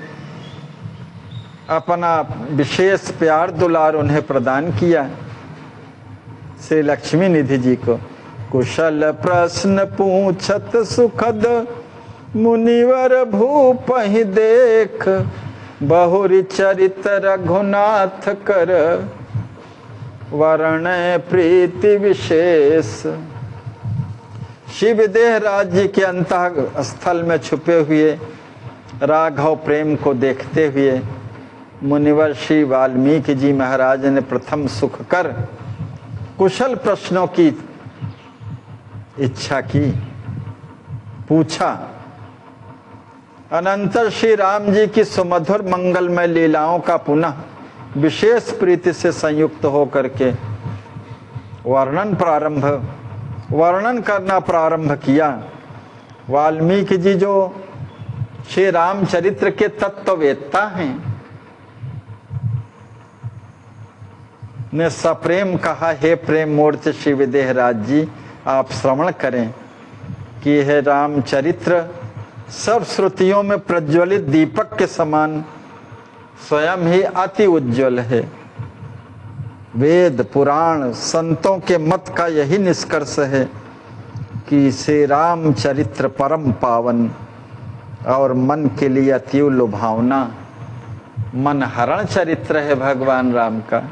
अपना विशेष प्यार दुलार उन्हें प्रदान किया। श्री लक्ष्मी निधि जी को कुशल प्रश्न पूछत सुखद, मुनिवर भूप ही देख। बहुरी चरित रघुनाथ कर, वर्ण प्रीति विशेष। शिवदेह राज्य के अंतः स्थल में छुपे हुए राघव प्रेम को देखते हुए मुनिवर श्री वाल्मीकि जी महाराज ने प्रथम सुख कर कुशल प्रश्नों की इच्छा की, पूछा। अनंतर श्री राम जी की सुमधुर मंगलमय लीलाओं का पुनः विशेष प्रीति से संयुक्त होकर के वर्णन करना प्रारंभ किया। वाल्मीकि जी जो श्री रामचरित्र के तत्ववेत्ता हैं ने सप्रेम कहा, हे प्रेम मूर्ति श्री विदेहराज जी, आप श्रवण करें कि यह रामचरित्र सब श्रुतियों में प्रज्वलित दीपक के समान स्वयं ही अति उज्जवल है। वेद पुराण संतों के मत का यही निष्कर्ष है कि श्री रामचरित्र परम पावन और मन के लिए अति लुभावना मन हरण चरित्र है भगवान राम का।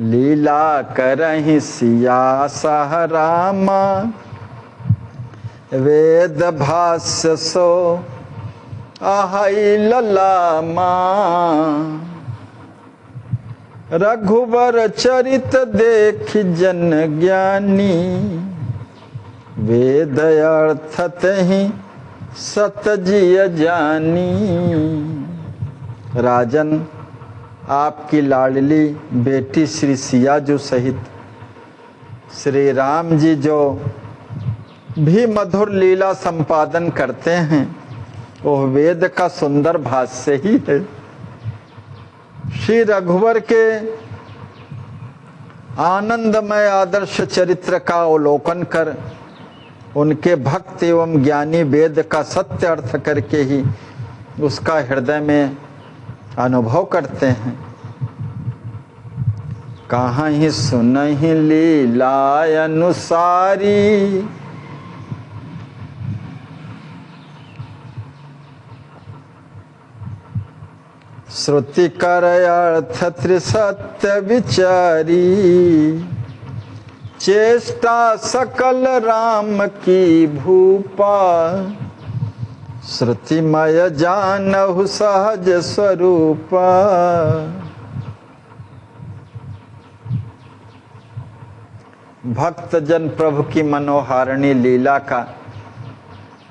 लीला करहि सिया सह रामा, वेद भाष्य सो आहई ललामा। रघुबर चरित देख जन ज्ञानी, वेद अर्थत ही सत जिय जानी। राजन, आपकी लाडली बेटी श्री सिया जो सहित श्री राम जी जो भी मधुर लीला संपादन करते हैं वह वेद का सुंदर भाष्य ही है। श्री रघुवर के आनंदमय आदर्श चरित्र का अवलोकन कर उनके भक्त एवं ज्ञानी वेद का सत्य अर्थ करके ही उसका हृदय में अनुभव करते हैं। कहाँ ही सुनहि लीला अनुसारी, श्रुति कर अर्थ त्रिसत्य विचारी। चेष्टा सकल राम की भूपा, श्रुतिमय जानहु सहज स्वरूप। भक्त जन प्रभु की मनोहारिणी लीला का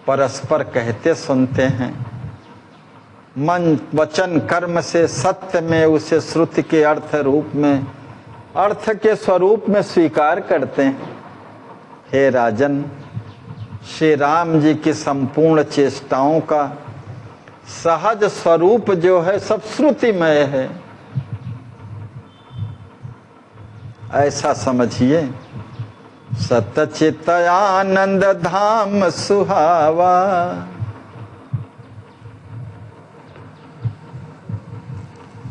परस्पर कहते सुनते हैं, मन वचन कर्म से सत्य में उसे श्रुति के अर्थ रूप में, अर्थ के स्वरूप में स्वीकार करते हैं। हे राजन, श्री राम जी की संपूर्ण चेष्टाओं का सहज स्वरूप जो है सब श्रुतिमय है, ऐसा समझिए। सतचित आनंद धाम सुहावा,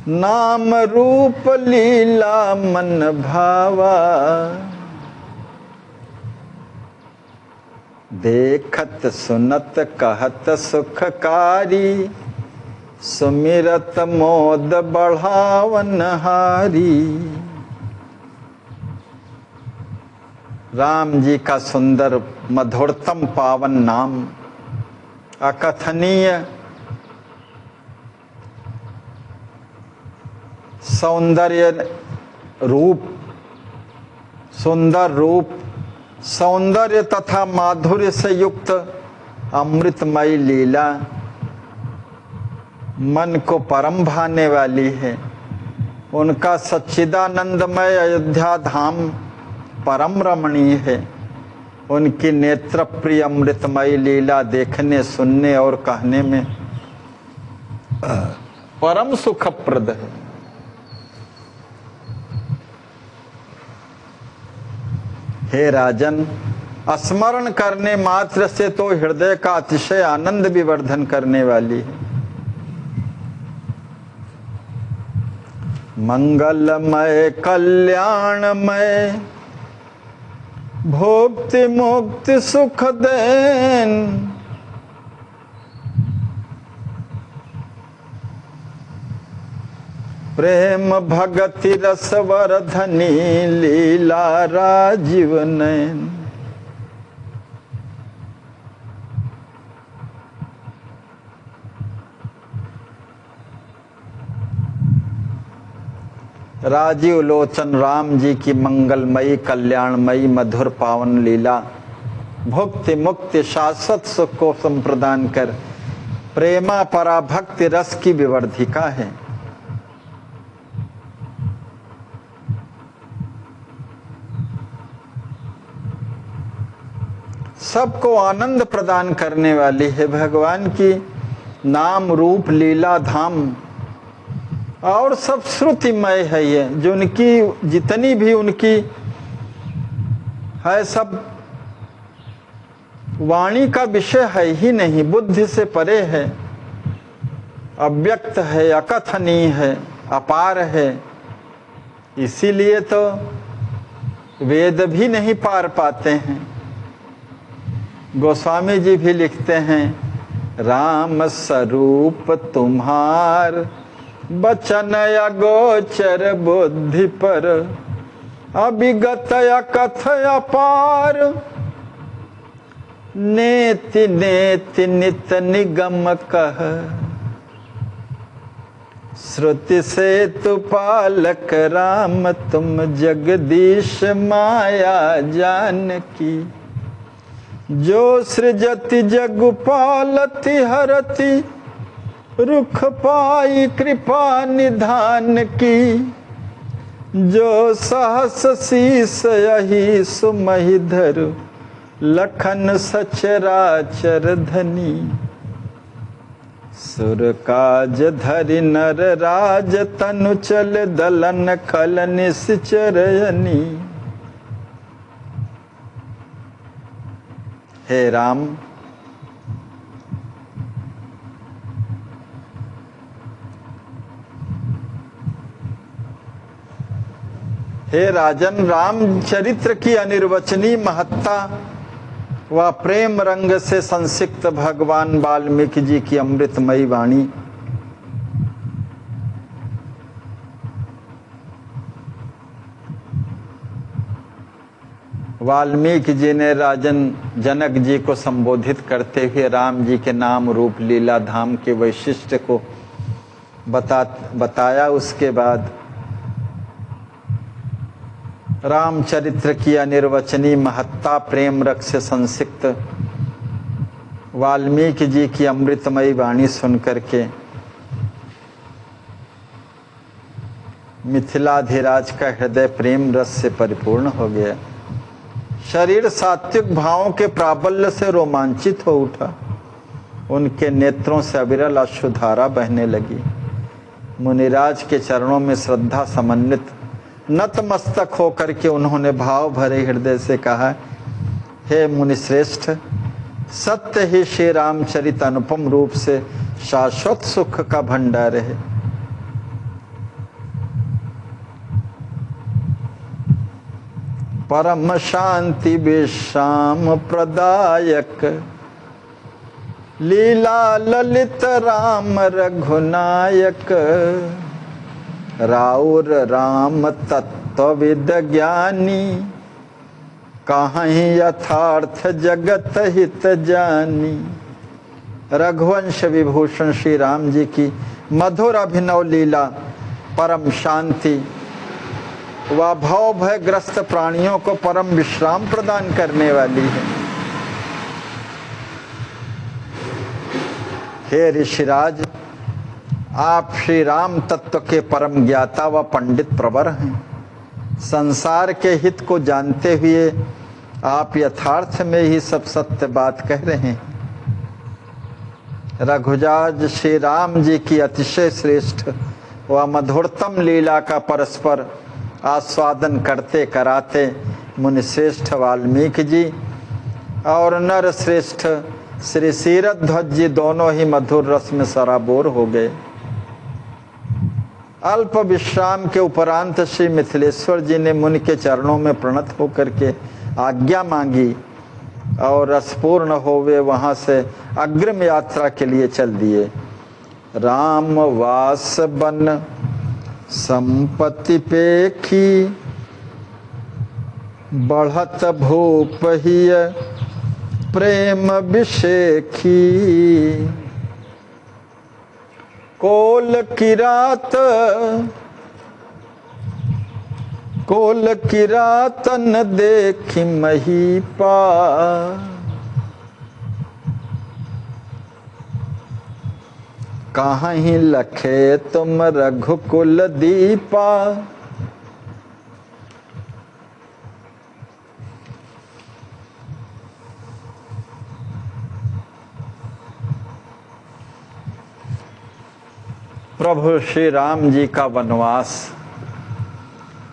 नाम रूप लीला मन भावा। देखत सुनत कहत सुखकारी, सुमिरत मोद बढ़ावन हारी। राम जी का सुंदर मधुरतम पावन नाम, अकथनीय सौंदर्य रूप, सुंदर रूप, सौंदर्य तथा माधुर्य से युक्त अमृतमयी लीला मन को परम भाने वाली है। उनका सच्चिदानंदमय अयोध्या धाम परम रमणीय है। उनकी नेत्र प्रिय अमृतमयी लीला देखने, सुनने और कहने में परम सुखप्रद है। हे राजन, स्मरण करने मात्र से तो हृदय का अतिशय आनंद विवर्धन करने वाली है। मंगलमय कल्याणमय, भोक्ति मुक्ति सुख देन, प्रेम भगति रस वर्धनी लीला राजीव नयन। राजीव लोचन राम जी की मंगलमयी कल्याणमयी मधुर पावन लीला भुक्ति मुक्ति शाश्वत सुख को संप्रदान कर प्रेमा परा भक्ति रस की विवर्धिका है। सबको आनंद प्रदान करने वाली है। भगवान की नाम रूप लीला धाम और सब श्रुतिमय है। ये जो उनकी जितनी भी उनकी है सब वाणी का विषय है ही नहीं, बुद्धि से परे है, अव्यक्त है, अकथनीय है, अपार है। इसीलिए तो वेद भी नहीं पार पाते हैं। गोस्वामी जी भी लिखते हैं, राम स्वरूप तुम्हार बचन अगोचर बुद्धि पर, अभिगत कथ अपार, नेति नेति नित निगम कह, श्रुति से तु पालक राम तुम जगदीश माया जानकी, जो सृजति जग पालति हरति, रुख पाई कृपा निधान की, जो सहस शीस यही सुमहि धर, लखन सचराचर धनी, सुर काज धरि नर राज तनु चल दलन खल निश्चरयनी। हे राम, हे राजन, राम चरित्र की अनिर्वचनीय महत्ता व प्रेम रंग से संसिक्त भगवान वाल्मीकि जी की अमृतमयी वाणी वाल्मीकि जी ने राजन जनक जी को संबोधित करते हुए राम जी के नाम रूप लीला धाम के वैशिष्ट्य को बताया। उसके बाद रामचरित्र की अनिर्वचनीय महत्ता प्रेम रस से संसिक्त वाल्मीकि जी की अमृतमयी वाणी सुनकर के मिथिलाधिराज का हृदय प्रेम रस से परिपूर्ण हो गया। शरीर सात्विक भावों के प्राबल्य से रोमांचित हो उठा। उनके नेत्रों से अविरल अश्रुधारा बहने लगी। मुनिराज के चरणों में श्रद्धा समन्वित नतमस्तक होकर के उन्होंने भाव भरे हृदय से कहा, हे मुनिश्रेष्ठ, सत्य ही श्री रामचरित अनुपम रूप से शाश्वत सुख का भंडार है। परम शांति विश्राम प्रदायक लीला ललित राम रघुनायक राउर राम तत्वविद ज्ञानी कहीं यथार्थ जगत हित जानी। रघुवंश विभूषण श्री राम जी की मधुर अभिनव लीला परम शांति व भव भयग्रस्त प्राणियों को परम विश्राम प्रदान करने वाली है। हे ऋषिराज, आप श्री राम तत्व के परम ज्ञाता व पंडित प्रवर हैं। संसार के हित को जानते हुए आप यथार्थ में ही सब सत्य बात कह रहे हैं। रघुराज श्री राम जी की अतिशय श्रेष्ठ व मधुरतम लीला का परस्पर आस्वादन करते कराते मुनिश्रेष्ठ वाल्मीकि जी और नर श्रेष्ठ श्री शीरध्वज जी दोनों ही मधुर रस में सराबोर हो गए। अल्प विश्राम के उपरांत श्री मिथिलेश्वर जी ने मुनि के चरणों में प्रणत होकर के आज्ञा मांगी और रसपूर्ण होवे वहां से अग्रिम यात्रा के लिए चल दिए। राम वास बन संपत्ति पेखी बढ़त भूप हिय प्रेम विषेखी। कोल किरातन देखी महीपा कहीं लखे तुम रघुकुल दीपा। प्रभु श्री राम जी का वनवास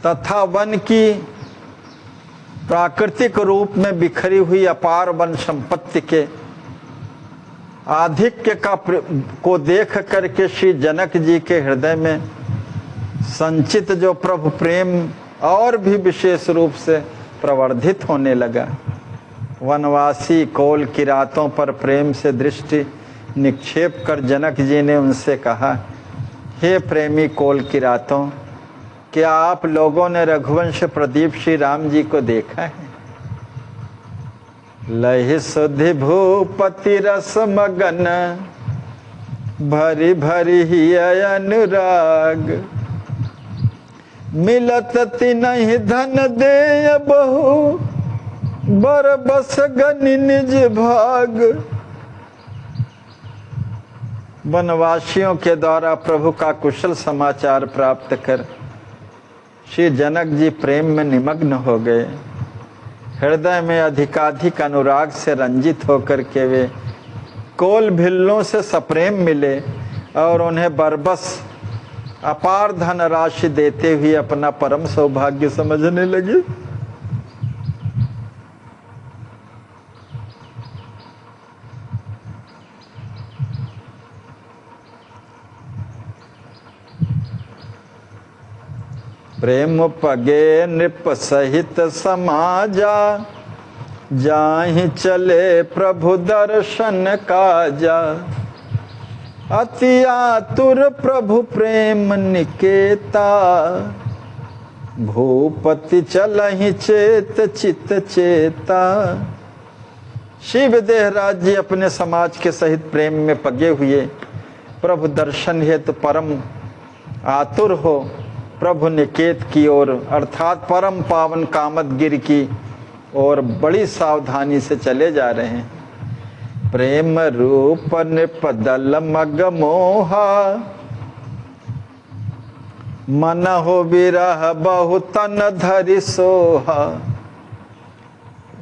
तथा वन की प्राकृतिक रूप में बिखरी हुई अपार वन संपत्ति के आधिक्य को देख करके श्री जनक जी के हृदय में संचित जो प्रभु प्रेम और भी विशेष रूप से प्रवर्धित होने लगा। वनवासी कोल किरातों पर प्रेम से दृष्टि निक्षेप कर जनक जी ने उनसे कहा, हे प्रेमी कोल किरातों, क्या आप लोगों ने रघुवंश प्रदीप श्री राम जी को देखा है? लहि सुधि भूपति रस मगन भरी भरी ही अनुराग। मिलत तिनहि धन देय बहु बर बस गनि निज भाग। वनवासियों के द्वारा प्रभु का कुशल समाचार प्राप्त कर श्री जनक जी प्रेम में निमग्न हो गए। हृदय में अधिकाधिक अनुराग से रंजित होकर के वे कोल भिल्लों से सप्रेम मिले और उन्हें बरबस अपार धन राशि देते हुए अपना परम सौभाग्य समझने लगे। प्रेम पगे नृप सहित समाजा जाहि चले प्रभु दर्शन काजा। अति आतुर प्रभु प्रेम निकेता भूपति चलहि चेत चित चेता। श्री विदेहराज जी अपने समाज के सहित प्रेम में पगे हुए प्रभु दर्शन हेतु परम आतुर हो प्रभु निकेत की ओर अर्थात परम पावन कामदगिरि की ओर बड़ी सावधानी से चले जा रहे हैं। प्रेम रूप निपदल मग मोहा, मन हो विरह बहु तन धरि सोहा।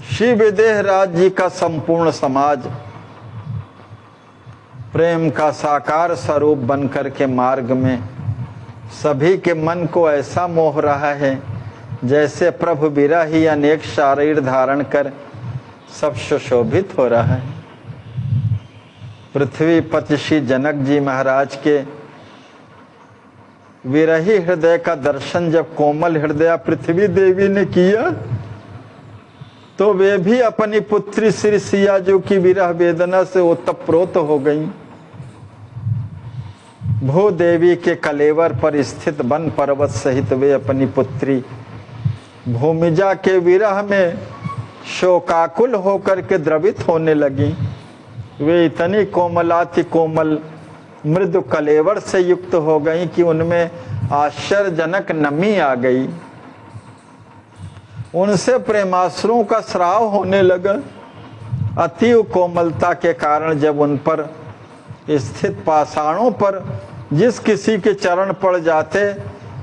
श्री विदेहराज जी का संपूर्ण समाज प्रेम का साकार स्वरूप बनकर के मार्ग में सभी के मन को ऐसा मोह रहा है जैसे प्रभु विरह ही अनेक शरीर धारण कर सब सुशोभित हो रहा है। पृथ्वीपति श्री जनक जी महाराज के विरही हृदय का दर्शन जब कोमल हृदय पृथ्वी देवी ने किया तो वे भी अपनी पुत्री श्री सिया जो की विरह वेदना से ओतप्रोत हो गईं। भूदेवी के कलेवर पर स्थित वन पर्वत सहित वे अपनी पुत्री भूमिजा के विरह में शोकाकुल होकर के द्रवित होने लगी। वे इतनी कोमलाति कोमल मृदु कलेवर से युक्त हो गई कि उनमें आश्चर्यजनक नमी आ गई। उनसे प्रेमाश्रुओं का स्राव होने लगा। अतीव कोमलता के कारण जब उन पर स्थित पाषाणों पर जिस किसी के चरण पड़ जाते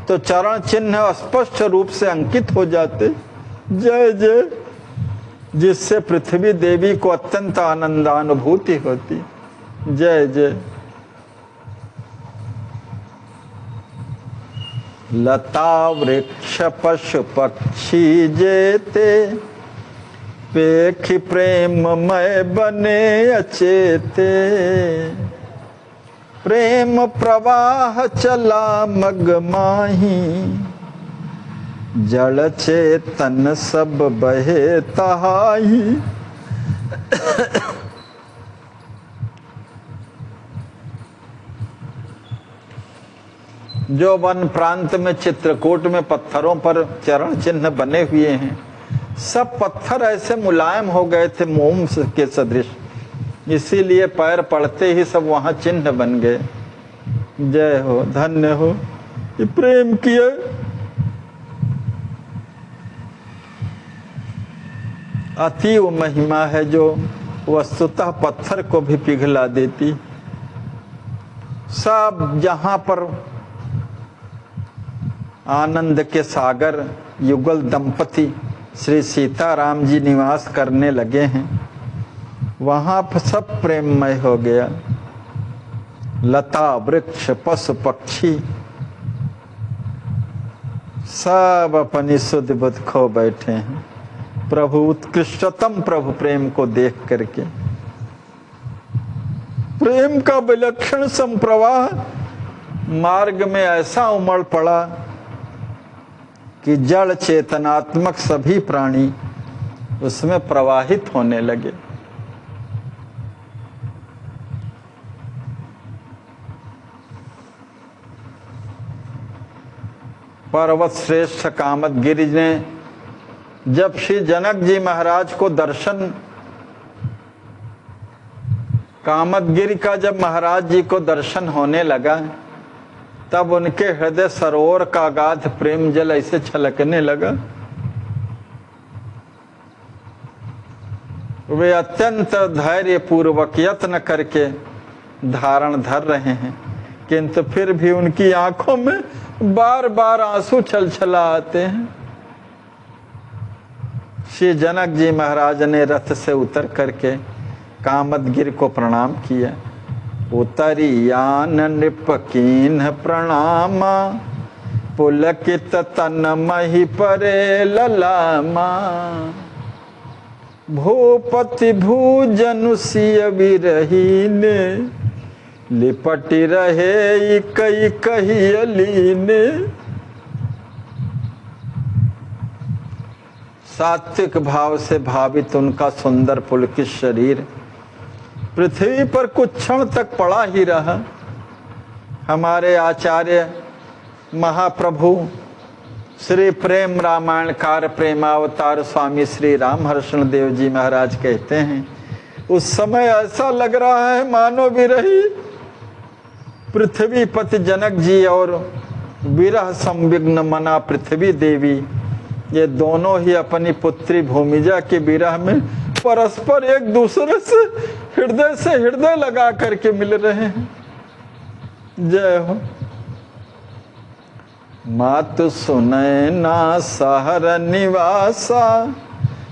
तो चरण चिन्ह स्पष्ट रूप से अंकित हो जाते। जय जय, जिससे पृथ्वी देवी को अत्यंत आनंदानुभूति होती। जय जय। लता वृक्ष पशु पक्षी जेते, पेखि प्रेम मय बने अचेते। प्रेम प्रवाह चला मग माही, जड़ चेतन सब बहे तहाई। जो वन प्रांत में चित्रकूट में पत्थरों पर चरण चिन्ह बने हुए हैं, सब पत्थर ऐसे मुलायम हो गए थे मोम के सदृश, इसीलिए पैर पड़ते ही सब वहां चिन्ह बन गए। जय हो, धन्य हो, ये प्रेम किए। अतीव महिमा है जो वस्तुतः पत्थर को भी पिघला देती। सब जहां पर आनंद के सागर युगल दंपति श्री सीताराम जी निवास करने लगे हैं, वहां पर सब प्रेममय हो गया। लता वृक्ष पशु पक्षी सब अपनी सुध बुध खो बैठे हैं प्रभु उत्कृष्टतम प्रभु प्रेम को देख करके। प्रेम का विलक्षण संप्रवाह मार्ग में ऐसा उमड़ पड़ा कि जड़ चेतनात्मक सभी प्राणी उसमें प्रवाहित होने लगे। पर्वत श्रेष्ठ कामदगिरि ने जब श्री जनक जी महाराज को दर्शन, कामदगिरि का जब महाराज जी को दर्शन होने लगा, तब उनके हृदय सरोवर का अगाध प्रेम जल ऐसे छलकने लगा। वे अत्यंत धैर्य पूर्वक यत्न करके धारण धर रहे हैं, किंतु फिर भी उनकी आंखों में बार बार आंसू छलछला आते हैं। श्री जनक जी महाराज ने रथ से उतर करके कामदगिरि को प्रणाम किया। उतरियान नृपकीन प्रणामा, पुलकित तन मही परे ललामा। भूपति भूजनु सिय विरहीने, लिपटि रहे कई कही अलीने। सात्विक भाव से भावित उनका सुंदर पुलकित शरीर पृथ्वी पर कुछ क्षण तक पड़ा ही रहा। हमारे आचार्य महाप्रभु श्री प्रेम रामायणकार प्रेमावतार स्वामी श्री रामहर्षण देव जी महाराज कहते हैं, उस समय ऐसा लग रहा है मानो विरही पृथ्वीपति जनक जी और विरह संविघ्न मना पृथ्वी देवी, ये दोनों ही अपनी पुत्री भूमिजा के विरह में परस्पर एक दूसरे से हृदय लगा करके मिल रहे हैं। जय हो। मातु सुनैना सहर निवासा,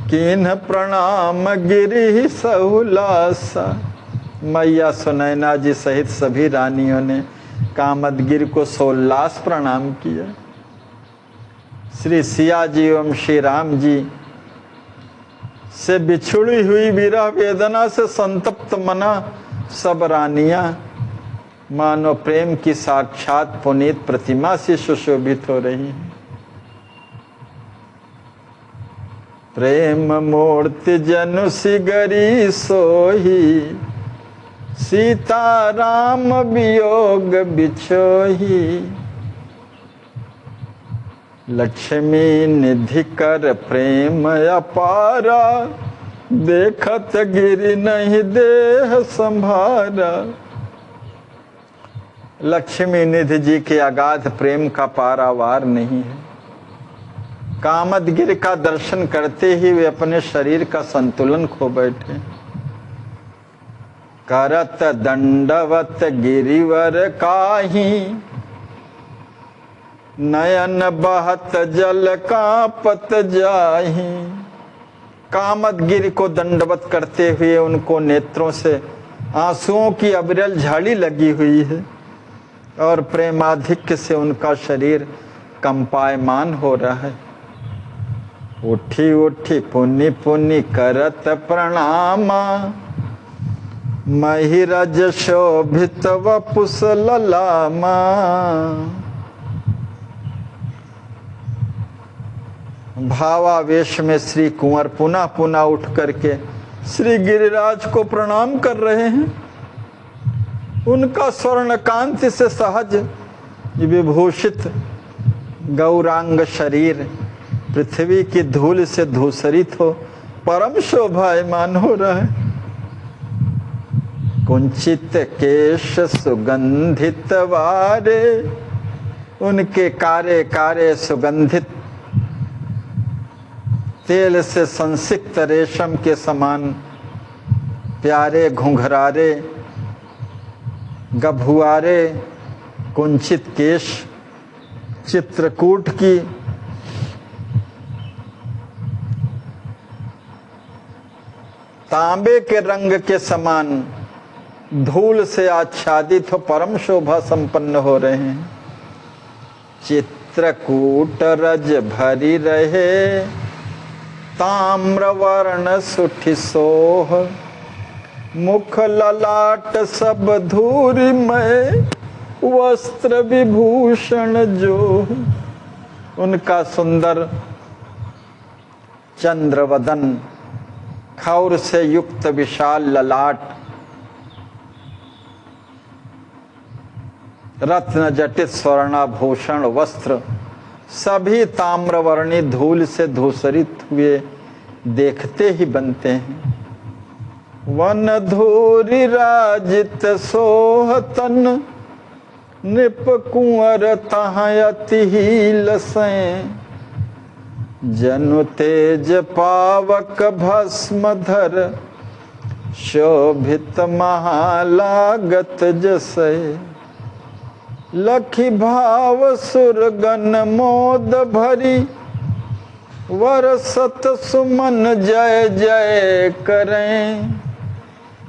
किन्ह प्रणाम गिरि सहुलासा। मैया सुनैना जी सहित सभी रानियों ने कामदगिरि को सोल्लास प्रणाम किया। श्री सिया जी एवं श्री राम जी से बिछुड़ी हुई विरह वेदना से संतप्त मना सब रानियां मानो प्रेम की साक्षात पुनीत प्रतिमा से सुशोभित हो रही हैं। प्रेम मूर्ति जनु सिगरी सोही, सीता राम वियोग बिछोही। लक्ष्मी निधि कर प्रेम अपारा, देखत गिरि नहीं देह संभारा। लक्ष्मी निधि जी के अगाध प्रेम का पारावार नहीं है। कामदगिरि का दर्शन करते ही वे अपने शरीर का संतुलन खो बैठे। करत दंडवत गिरिवर काहि, नयन बहत जल कांपत जाहि। कामदगिरि को दंडवत करते हुए उनको नेत्रों से आंसुओं की अविरल झाड़ी लगी हुई है और प्रेमाधिक्य से उनका शरीर कंपायमान हो रहा है। उठी उठी पुनि पुनि करत प्रणामा, महिरज शोभित वपुस ललामा। भावावेश में श्री कुंवर पुनः पुनः उठ करके श्री गिरिराज को प्रणाम कर रहे हैं। उनका स्वर्ण कांति से सहज विभूषित गौरांग शरीर पृथ्वी की धूल से धूसरित हो परम शोभायमान हो रहा है। कुंचित केश सुगंधित वारे, उनके कारे कारे सुगंधित तेल से संसिक्त रेशम के समान प्यारे घुंघरारे गभुआरे कुंचित केश, चित्रकूट की तांबे के रंग के समान धूल से आच्छादित हो परम शोभा संपन्न हो रहे हैं। चित्रकूट रज भरी रहे, ताम्र वर्ण सुठि सोह। मुख ललाट सब धूरिमय, वस्त्र विभूषण जो। उनका सुंदर चंद्रवदन, खौर से युक्त विशाल ललाट, रत्न जटित स्वर्णाभूषण वस्त्र, सभी ताम्रवर्णी धूल से धूसरित हुए देखते ही बनते हैं। वन धूरी राजित सोहतन, निप कुंवर तहाँ अति ही लसें। जनु तेज पावक भस्मधर, शोभित महालागत जसे। लखी भाव सुरगन मोद भरी, वरसत सुमन जय जय करें।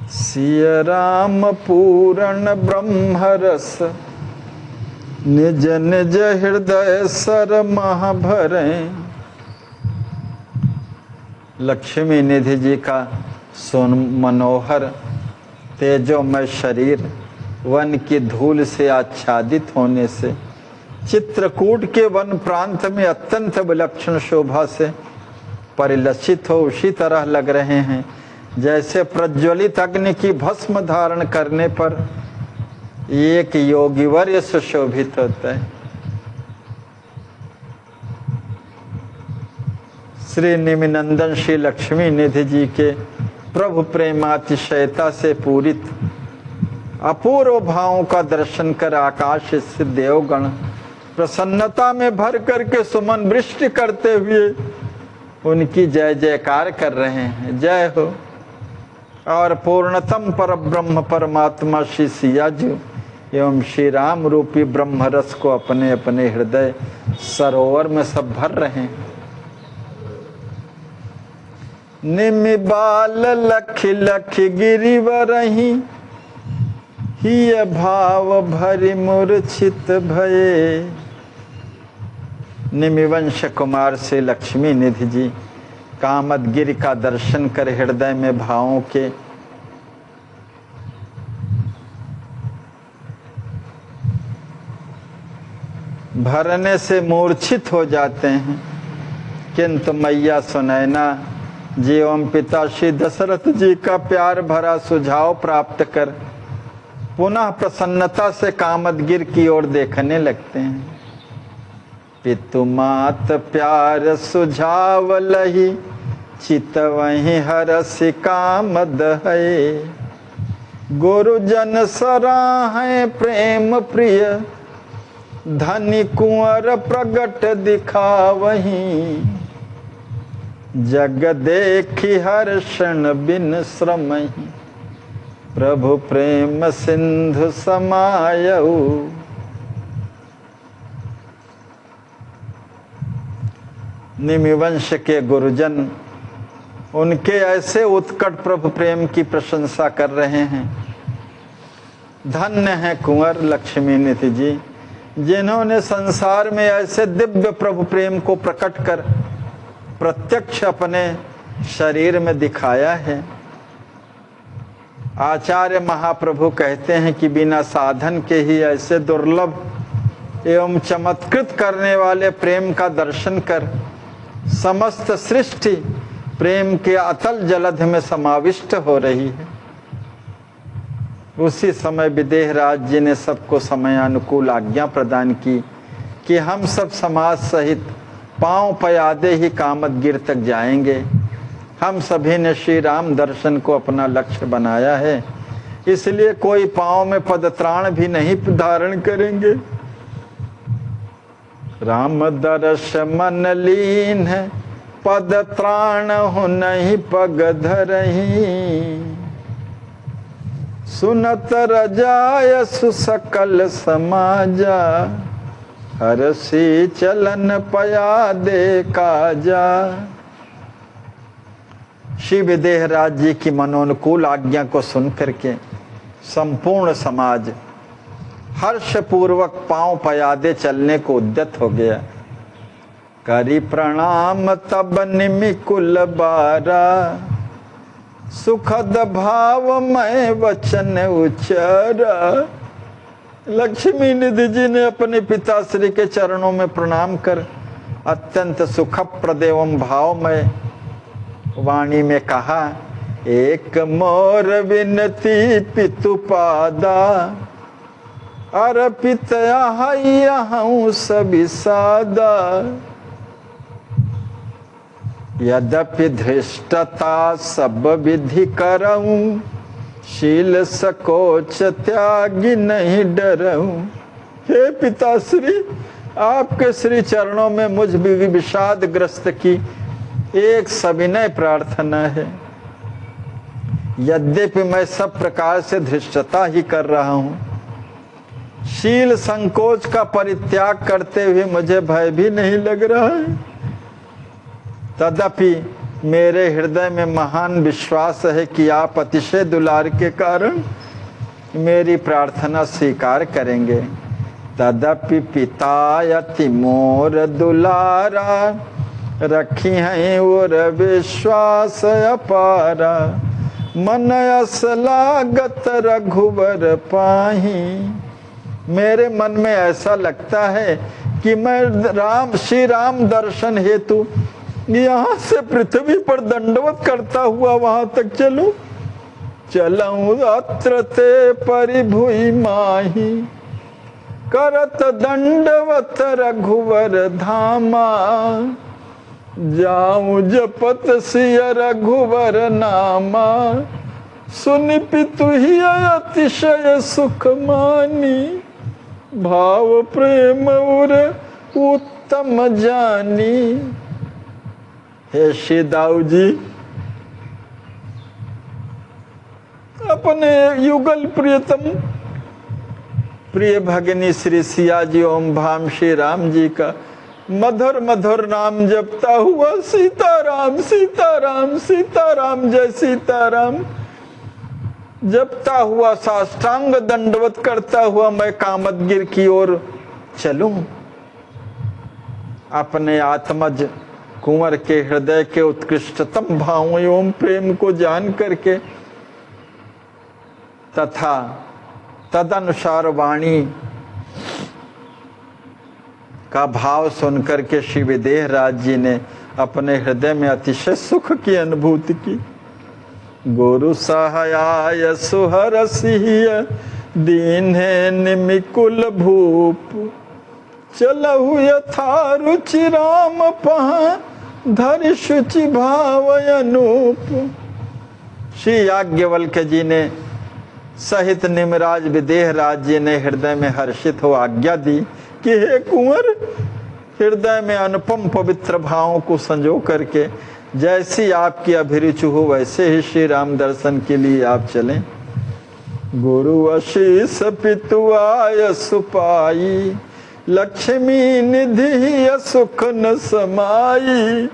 सिय राम पूर्ण ब्रह्मरस, निज निज हृदय सर मह भरें। लक्ष्मी निधि जी का मनोहर तेजोमय शरीर वन की धूल से आच्छादित होने से चित्रकूट के वन प्रांत में अत्यंत विलक्षण शोभा से परिलक्षित हो उसी तरह लग रहे हैं जैसे प्रज्वलित अग्नि की भस्म धारण करने पर एक योगीवर्य सुशोभित होता है। श्री निमिनंदन श्री लक्ष्मी निधि जी के प्रभु प्रेमातिशयता से पूरित अपूर्व भावों का दर्शन कर आकाश से देवगण प्रसन्नता में भर करके सुमन वृष्टि करते हुए उनकी जय जयकार कर रहे हैं। जय हो। और पूर्णतम पर ब्रह्म परमात्मा श्री सिया जी एवं श्री राम रूपी ब्रह्म रस को अपने अपने हृदय सरोवर में सब भर रहे हैं। निमि बाल लख लख गिरिवरहि हिय भाव भरि मूर्छित भये। निमिवंश कुमार से लक्ष्मी निधि जी कामदगिरि का दर्शन कर हृदय में भावों के भरने से मूर्छित हो जाते हैं, किंतु मैया सुनैना जी एवं पिता श्री दशरथ जी का प्यार भरा सुझाव प्राप्त कर पुनः प्रसन्नता से कामदगिरि की ओर देखने लगते हैं। पितु मात प्यार सुझाव लही चितवहि हरसि कामद है। गुरुजन सराहे प्रेम प्रिय धनि कुंवर प्रगट दिखावही। जग देखी हर्षण बिन श्रमहि प्रभु प्रेम सिंधु समायऊ। निमिवंश के गुरुजन उनके ऐसे उत्कट प्रभु प्रेम की प्रशंसा कर रहे हैं। धन्य है कुंवर लक्ष्मी निधि जी, जिन्होंने संसार में ऐसे दिव्य प्रभु प्रेम को प्रकट कर प्रत्यक्ष अपने शरीर में दिखाया है। आचार्य महाप्रभु कहते हैं कि बिना साधन के ही ऐसे दुर्लभ एवं चमत्कृत करने वाले प्रेम का दर्शन कर समस्त सृष्टि प्रेम के अतल जलध में समाविष्ट हो रही है। उसी समय विदेहराज जी ने सबको समयानुकूल आज्ञा प्रदान की कि हम सब समाज सहित पांव पयादे ही कामदगिरि तक जाएंगे। हम सभी ने श्री राम दर्शन को अपना लक्ष्य बनाया है, इसलिए कोई पांव में पदत्राण भी नहीं धारण करेंगे। राम दर्श मन लीन है पद त्राण हो नहीं पग धरही। सुनत रजाय सुसकल समाजा हरसी चलन पया दे काजा। श्री विदेहराज जी की मनोनुकूल आज्ञा को सुन करके संपूर्ण समाज हर्षपूर्वक पांव पयादे चलने को उद्यत हो गया। करी प्रणाम तब निमि कुल बारा सुखद भाव मैं वचन उच्चारा। लक्ष्मी निधि जी ने अपने पिताश्री के चरणों में प्रणाम कर अत्यंत सुखप्रद एवं भावमय वाणी में कहा, एक मोर विनती पितु पादा अर्पित यहाँ सभी सादा। यद्यपि धृष्टता सब विधि करऊं शील सकोच त्यागी नहीं डरऊं। हे पिताश्री, आपके श्री चरणों में मुझ विषाद ग्रस्त की एक सविनय प्रार्थना है। यद्यपि मैं सब प्रकार से धृष्टता ही कर रहा हूँ, शील संकोच का परित्याग करते हुए मुझे भय भी नहीं लग रहा है, तदपि मेरे हृदय में महान विश्वास है कि आप अतिशय दुलार के कारण मेरी प्रार्थना स्वीकार करेंगे। तदपि पिता अति मोर दुलारा रखी हैं और विश्वास अपारा। मन अस लागत रघुवर पाही। मेरे मन में ऐसा लगता है कि मैं श्री राम दर्शन हेतु यहाँ से पृथ्वी पर दंडवत करता हुआ वहां तक चलूं। चलऊं अत्र ते परिभुई माही करत दंडवत रघुवर धामा। जाऊं जपत सिय रघुवर नामा, सुनि पितु ही अतिशय सुख मानी, भाव प्रेम उर उत्तम जानी। हे श्री दाऊ जी अपने युगल प्रियतम प्रिय भगिनी श्री सिया जी ओम भाम श्री राम जी का मधुर मधुर नाम जपता हुआ सीताराम सीताराम सीताराम जय सीताराम जपता हुआ साष्टांग दंडवत करता हुआ मैं कामदगिर की ओर चलूं। अपने आत्मज कुंवर के हृदय के उत्कृष्टतम भावों एवं प्रेम को जान करके तथा तदनुसार वाणी का भाव सुनकर के श्री विदेह राज जी ने अपने हृदय में अतिशय सुख की अनुभूति की। गुरु सहाय सुहर सिय दीन्हे निमिकुल भूप, चलहु यथा रुचि राम पहा धरि शुचि भाव अनूप। श्री याज्ञवल्क्य जी ने सहित निमराज विदेह राज जी ने हृदय में हर्षित हो आज्ञा दी कि हे कुंवर, हृदय में अनुपम पवित्र भावों को संजो करके जैसी आपकी अभिरुचि हो वैसे ही श्री राम दर्शन के लिए आप चलें। गुरु अशीष पितु आय सुपाई, लक्ष्मी निधि सुख न समाई।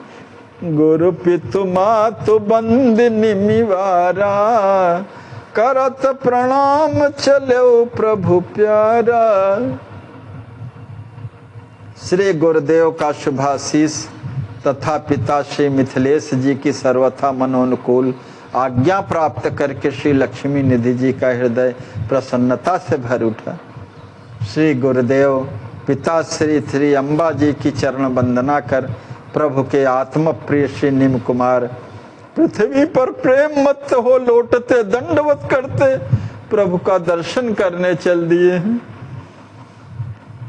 गुरु पितु मातु बंद निमिवारा, करत प्रणाम चलो प्रभु प्यारा। श्री गुरुदेव का शुभाशीष तथा पिता श्री मिथिलेश जी की सर्वथा मनोनुकूल आज्ञा प्राप्त करके श्री लक्ष्मी निधि जी का हृदय प्रसन्नता से भर उठा। श्री गुरुदेव पिता श्री श्री अम्बा जी की चरण वंदना कर प्रभु के आत्म प्रिय श्री नीम कुमार पृथ्वी पर प्रेम मत हो लौटते दंडवत करते प्रभु का दर्शन करने चल दिए हैं।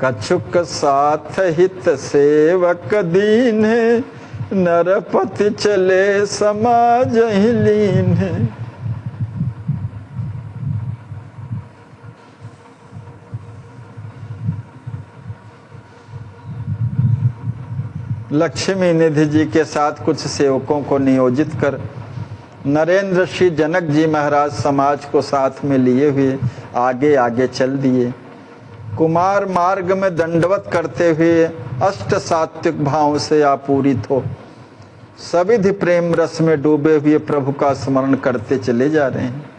कछुक साथ हित सेवक दीन है, नरपति चले समाज ही लीन है। लक्ष्मी निधि जी के साथ कुछ सेवकों को नियोजित कर नरेंद्र श्री जनक जी महाराज समाज को साथ में लिए हुए आगे आगे चल दिए। कुमार मार्ग में दंडवत करते हुए अष्ट सात्विक भाव से आपूरित हो सविधि प्रेम रस में डूबे हुए प्रभु का स्मरण करते चले जा रहे हैं।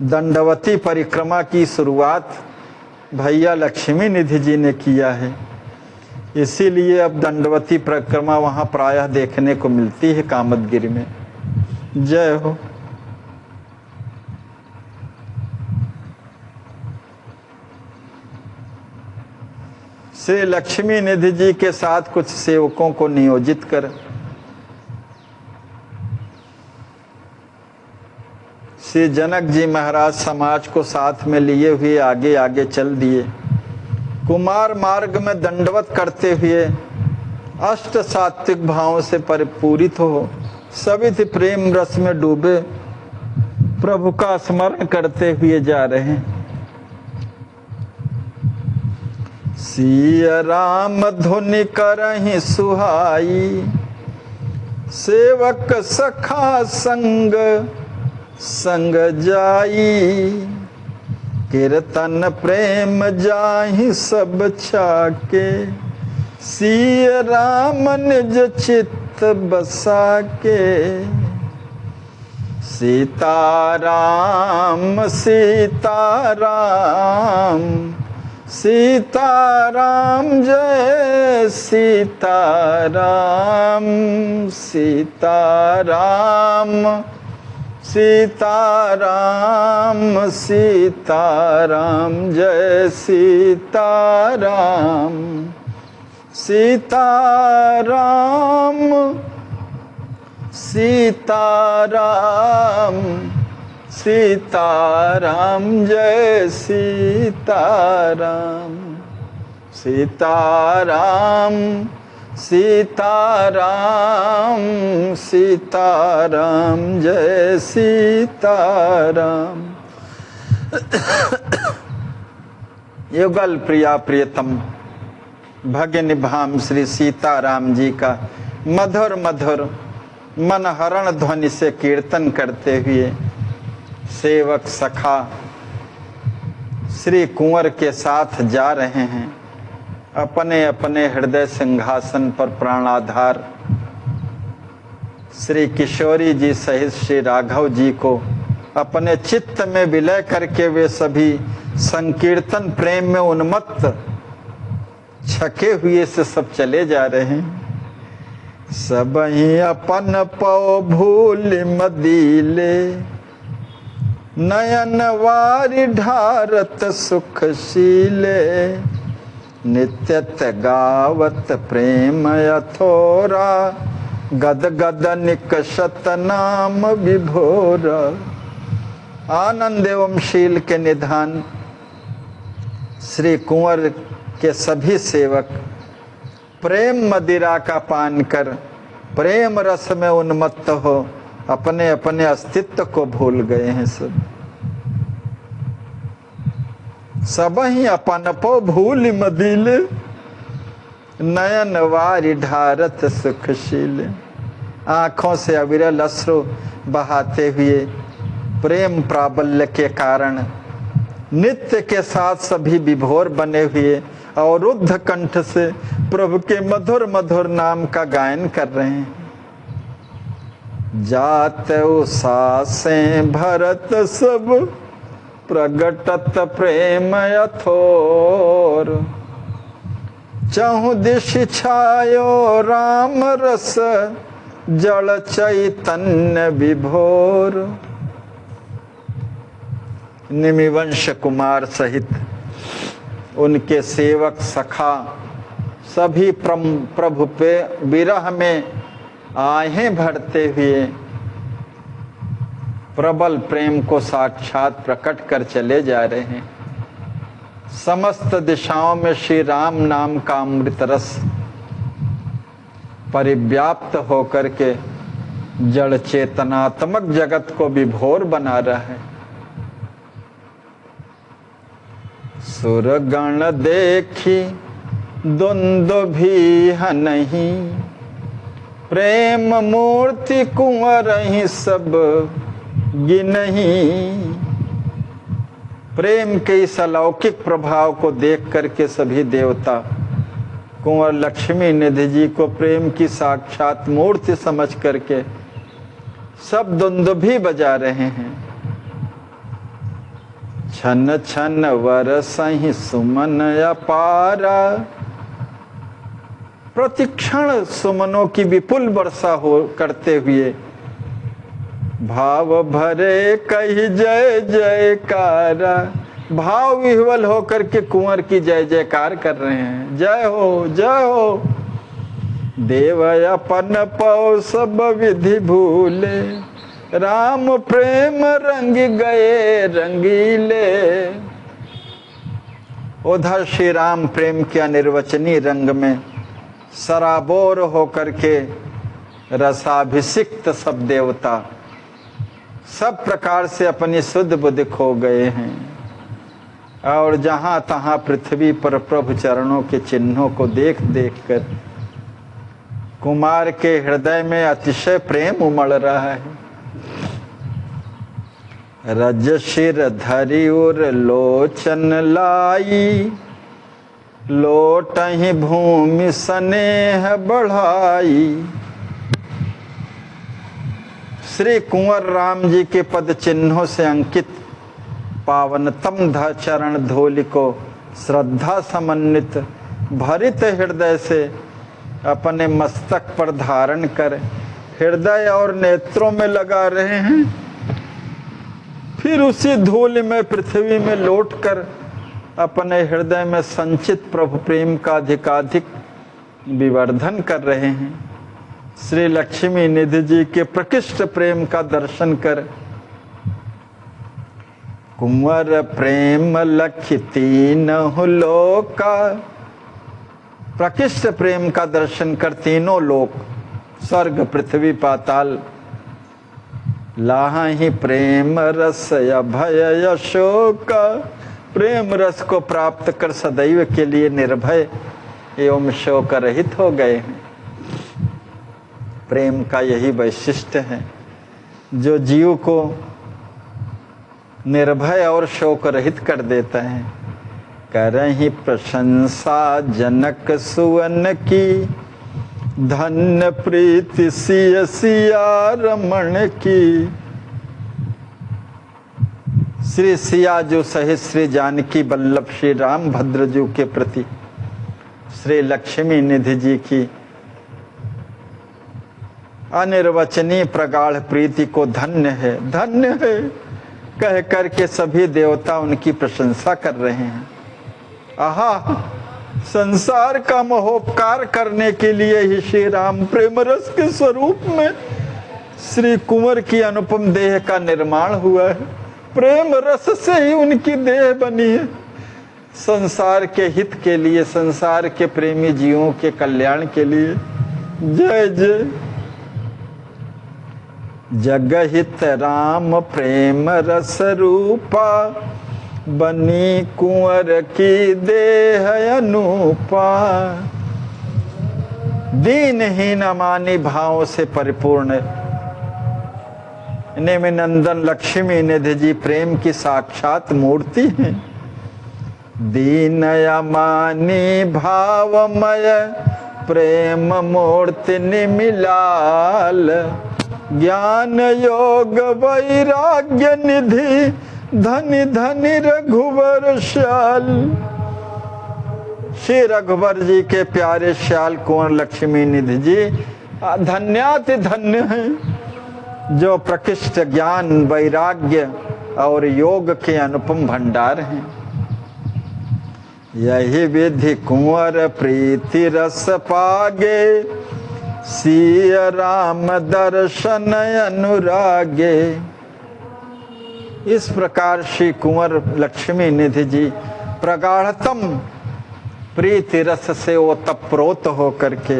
दंडवती परिक्रमा की शुरुआत भैया लक्ष्मी निधि जी ने किया है, इसीलिए अब दंडवती परिक्रमा वहाँ प्रायः देखने को मिलती है कामदगिरी में। जय हो। श्री लक्ष्मी निधि जी के साथ कुछ सेवकों को नियोजित कर श्री जनक जी महाराज समाज को साथ में लिए हुए आगे आगे चल दिए। कुमार मार्ग में दंडवत करते हुए अष्ट सात्विक भावों से परिपूरित हो सविधि प्रेम रस में डूबे प्रभु का स्मरण करते हुए जा रहे हैं। सिय राम धुनि करहि सुहाई, सेवक सखा संग संग जाई। कीर्तन प्रेम जाहि सब छाके, सिय राम निज चित्त बसा के। सीताराम सीताराम सीताराम जय सीताराम सीताराम सीताराम सीताराम जय सीताराम सीताराम सीताराम सीताराम जय सीताराम सीताराम सीताराम सीताराम जय सीताराम। युगल प्रिया प्रियतम भगिनी भाम श्री सीताराम जी का मधुर मधुर मनहरण ध्वनि से कीर्तन करते हुए सेवक सखा श्री कुंवर के साथ जा रहे हैं अपने अपने हृदय सिंहासन पर प्राणाधार श्री किशोरी जी सहित श्री राघव जी को अपने चित्त में विलय करके वे सभी संकीर्तन प्रेम में उन्मत्त छके हुए से सब चले जा रहे हैं। सब ही अपन पौ भूल मदीले नयन वारी ढारत सुखशीले नित्यत गावत प्रेम यथोरा गद गद निकषत नाम विभोरा। आनंद एवं शील के निधान श्री कुंवर के सभी सेवक प्रेम मदिरा का पान कर प्रेम रस में उन्मत्त हो अपने अपने अस्तित्व को भूल गए हैं। सब ही अपन पो भूल मदीले नयन वारी ढारत सुखशील। आँखों से अविरल अश्रु बहाते हुए प्रेम प्राबल्य के कारण नित्य के साथ सभी विभोर बने हुए और रुद्ध कंठ से प्रभु के मधुर मधुर नाम का गायन कर रहे हैं। जात उसासें भरत सब प्रगटत प्रेम यथोर चहु दिश छायो राम रस जल चैतन्य विभोर। निमिवंश कुमार सहित उनके सेवक सखा सभी प्रभु पे विरह में आहें भरते हुए प्रबल प्रेम को साक्षात प्रकट कर चले जा रहे हैं। समस्त दिशाओं में श्री राम नाम का अमृत रस परिव्याप्त होकर के जड़ चेतनात्मक जगत को विभोर बना रहा है। सुरगण देखी द्वंद्व भी है नहीं प्रेम मूर्ति कुंवर ही सब गिनही। प्रेम के इस अलौकिक प्रभाव को देख करके सभी देवता कुंवर लक्ष्मी निधि जी को प्रेम की साक्षात मूर्ति समझ करके सब दुंदुभी बजा रहे हैं। छन छन वरसहि सुमन अपारा प्रतिक्षण सुमनों की विपुल वर्षा हो करते हुए भाव भरे कही जय जयकारा। भाव विह्वल होकर के कुंवर की जय जयकार कर रहे हैं। जय हो जय हो। देव अपन पौ सब विधि भूले राम प्रेम रंग गए रंगीले। उधर श्री राम प्रेम के अनिर्वचनीय रंग में सराबोर होकर के रसाभिषिक्त सब देवता सब प्रकार से अपनी शुद्ध बुद्धि खो गए हैं और जहाँ तहाँ पृथ्वी पर प्रभु चरणों के चिन्हों को देख देख कर कुमार के हृदय में अतिशय प्रेम उमड़ रहा है। रज शिर धरि उर लोचन लाई लोटहि भूमि स्नेह बढ़ाई। श्री कुंवर राम जी के पद चिन्हों से अंकित पावनतम चरण धूलि को श्रद्धा समन्वित भरित हृदय से अपने मस्तक पर धारण कर हृदय और नेत्रों में लगा रहे हैं। फिर उसी धूल में पृथ्वी में लौटकर अपने हृदय में संचित प्रभु प्रेम का अधिकाधिक विवर्धन कर रहे हैं। श्री लक्ष्मी निधि जी के प्रकृष्ट प्रेम का दर्शन कर कुंवर प्रेम लखिती नहु लोका प्रकृष्ट प्रेम का दर्शन कर तीनों लोक, स्वर्ग पृथ्वी पाताल, लाहि प्रेम रस अभय अशोक, प्रेम रस को प्राप्त कर सदैव के लिए निर्भय एवं शोक रहित हो गए हैं। प्रेम का यही वैशिष्ट्य है जो जीव को निर्भय और शोक रहित कर देता है। करहि प्रशंसा जनक सुवन की, धन्य प्रीति सिय सिया रमण की। श्री सिया जो सहित श्री जानकी वल्लभ श्री राम भद्रजू के प्रति श्री लक्ष्मी निधि जी की अनिर्वचनीय प्रगाढ़ प्रीति को धन्य है कह करके सभी देवता उनकी प्रशंसा कर रहे हैं। आहा, संसार का महोपकार करने के लिए ही श्री राम प्रेम रस के स्वरूप में श्री कुंवर की अनुपम देह का निर्माण हुआ है। प्रेम रस से ही उनकी देह बनी है। संसार के हित के लिए, संसार के प्रेमी जीवों के कल्याण के लिए। जय जय। जगहित राम प्रेम रस रूपा, बनी कुंवर की देह अनूपा। दीनहीन अमानी भावों से परिपूर्ण नेमि नंदन लक्ष्मी निधि जी प्रेम की साक्षात मूर्ति हैं। दीन अमानी भावमय प्रेम मूर्ति निमिलाल, ज्ञान योग वैराग्य निधि धनि धनि रघुवर श्याल। श्री रघुवर जी के प्यारे श्याल कुंवर लक्ष्मी निधि जी धन्याति धन्य हैं जो प्रकृष्ट ज्ञान वैराग्य और योग के अनुपम भंडार हैं। यही विधि कुंवर प्रीति रस पागे, सिय राम दर्शन अनुरागे। इस प्रकार श्री कुंवर लक्ष्मी निधि जी प्रगाढ़तम प्रीति रस से ओतप्रोत हो करके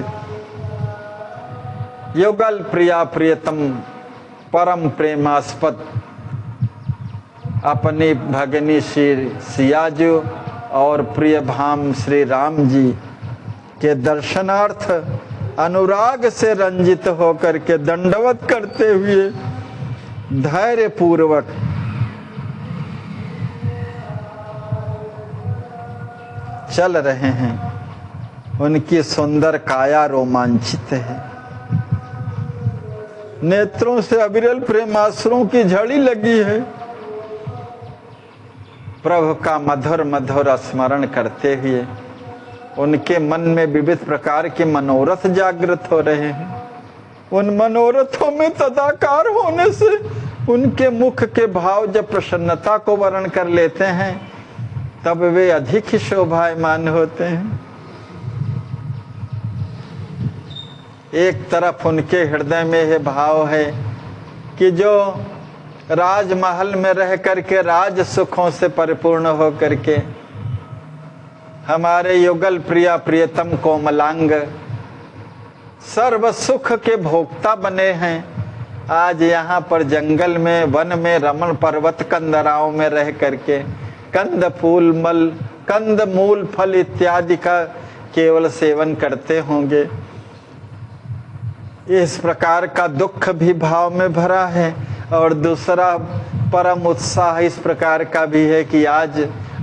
युगल प्रिया प्रियतम परम प्रेमास्पद अपनी भगनी श्री सियाजू और प्रिय भाम श्री राम जी के दर्शनार्थ अनुराग से रंजित होकर के दंडवत करते हुए धैर्य पूर्वक चल रहे हैं। उनकी सुंदर काया रोमांचित है। नेत्रों से अविरल प्रेमाश्रुओं की झड़ी लगी है। प्रभु का मधुर मधुर स्मरण करते हुए उनके मन में विविध प्रकार के मनोरथ जागृत हो रहे हैं। उन मनोरथों में तदाकार होने से उनके मुख के भाव जब प्रसन्नता को वर्ण कर लेते हैं तब वे अधिक ही शोभायमान होते हैं। एक तरफ उनके हृदय में यह भाव है कि जो राजमहल में रह करके राज सुखों से परिपूर्ण हो करके हमारे युगल प्रिया प्रियतम कोमलांग सर्व सुख के भोक्ता बने हैं, आज यहाँ पर जंगल में वन में रमण पर्वत कंदराओं में रह करके कंद मूल फल इत्यादि का केवल सेवन करते होंगे। इस प्रकार का दुख भी भाव में भरा है। और दूसरा परम उत्साह इस प्रकार का भी है कि आज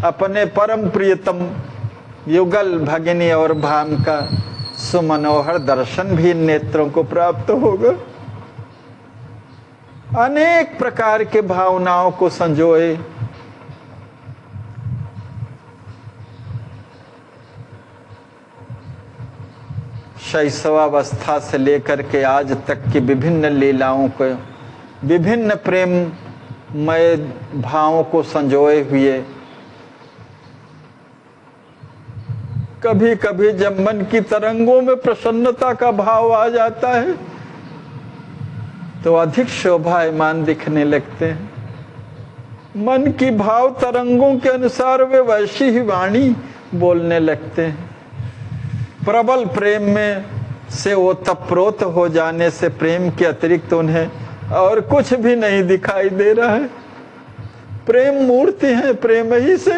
अपने परम प्रियतम युगल भगिनी और भाम का सुमनोहर दर्शन भी नेत्रों को प्राप्त होगा। अनेक प्रकार के भावनाओं को संजोए शैशवावस्था से लेकर के आज तक की विभिन्न लीलाओं को, विभिन्न प्रेममय भावों को संजोए हुए कभी कभी जब मन की तरंगों में प्रसन्नता का भाव आ जाता है तो अधिक शोभायमान दिखने लगते हैं। मन की भाव तरंगों के अनुसार वे वैसी ही वाणी बोलने लगते हैं। प्रबल प्रेम में से ओतप्रोत हो जाने से प्रेम के अतिरिक्त उन्हें और कुछ भी नहीं दिखाई दे रहा है। प्रेम मूर्ति है, प्रेम ही से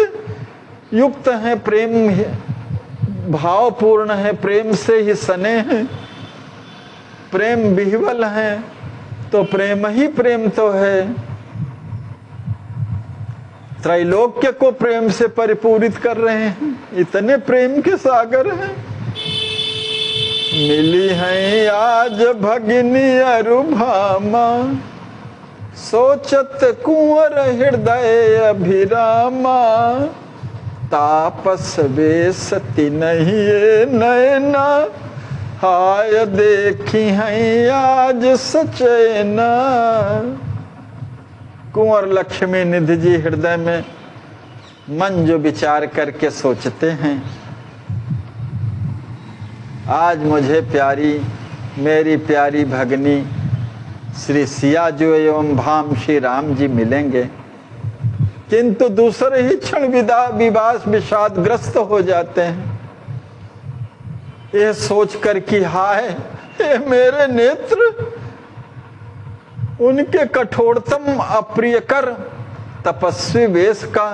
युक्त है, प्रेम भावपूर्ण है, प्रेम से ही सने हैं, प्रेम विह्वल है, तो प्रेम ही प्रेम तो है। त्रैलोक्य को प्रेम से परिपूरित कर रहे हैं, इतने प्रेम के सागर हैं। मिली हैं आज भगिनी अरुभामा, सोचत कुंवर हृदय अभिरामा, तापस बेसती नहीं नैना, हाय देखी हैं आज सचैना। कुंवर लक्ष्मी निधि जी हृदय में मन जो विचार करके सोचते हैं, आज मुझे प्यारी मेरी प्यारी भगनी श्री सिया जो एवं भाम श्री राम जी मिलेंगे, किंतु दूसरे ही क्षण विवास विषादग्रस्त हो जाते हैं, यह सोचकर कि हाय ये मेरे नेत्र उनके कठोरतम अप्रियकर तपस्वी वेश का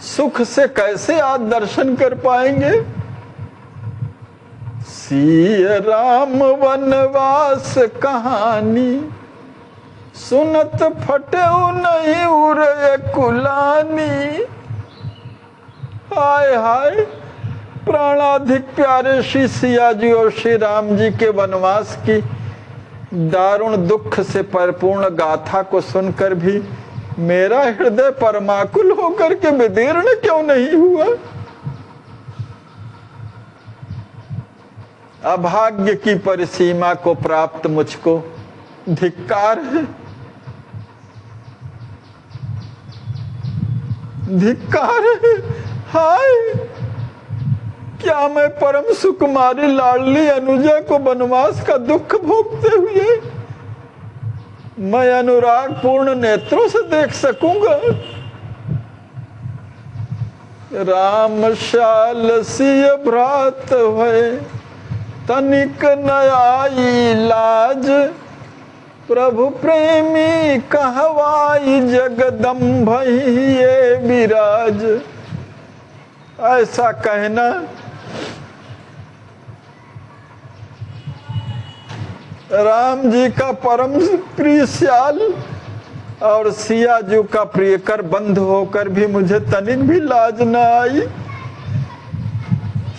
सुख से कैसे आज दर्शन कर पाएंगे। सिया राम वनवास कहानी, सुनत फटे नहीं उरे कुलानी। हाय हाय, प्राणाधिक प्यारे श्री सिया जी और श्री राम जी के वनवास की दारुण दुख से परिपूर्ण गाथा को सुनकर भी मेरा हृदय परमाकुल होकर के विदीर्ण क्यों नहीं हुआ। अभाग्य की परिसीमा को प्राप्त मुझको धिक्कार है, धिक्कार है। हाय, क्या मैं परम सुकुमारी लाडली अनुजा को वनवास का दुख भोगते हुए मैं अनुराग पूर्ण नेत्रों से देख सकूंगा। राम शाल सिय भ्रात भय, तनिक नयाई लाज, प्रभु प्रेमी कहवाई जगदम्भ ये विराज। ऐसा कहना राम जी का परम प्रिय श्याल और सिया जी का प्रियकर बंधु होकर भी मुझे तनिक भी लाज न आई।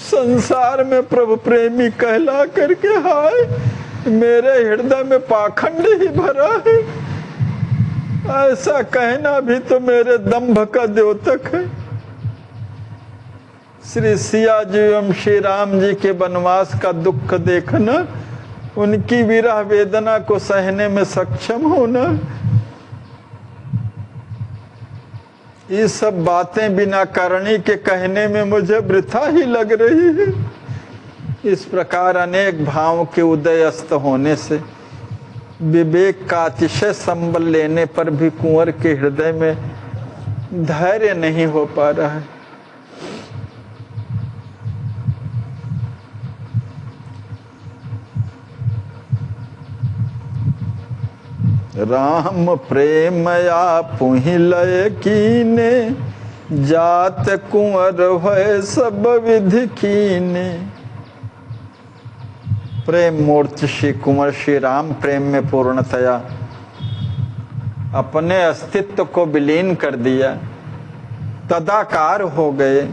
संसार में प्रभु प्रेमी कहला करके हाय मेरे हृदय में पाखंड ही भरा है। ऐसा कहना भी तो मेरे दंभ का द्योतक है। श्री सिया जी एवं श्री राम जी के वनवास का दुख देखना, उनकी विरह वेदना को सहने में सक्षम होना, ये सब बातें बिना करणी के कहने में मुझे वृथा ही लग रही है। इस प्रकार अनेक भावों के उदय अस्त होने से विवेक का अतिशय संबल लेने पर भी कुंवर के हृदय में धैर्य नहीं हो पा रहा है। राम प्रेम आपु ही लय कीने, जात कुंवर भय सब विधि कीने। प्रेम मूर्ति श्री कुंवर श्री राम प्रेम में पूर्णतया अपने अस्तित्व को विलीन कर दिया, तदाकार हो गए,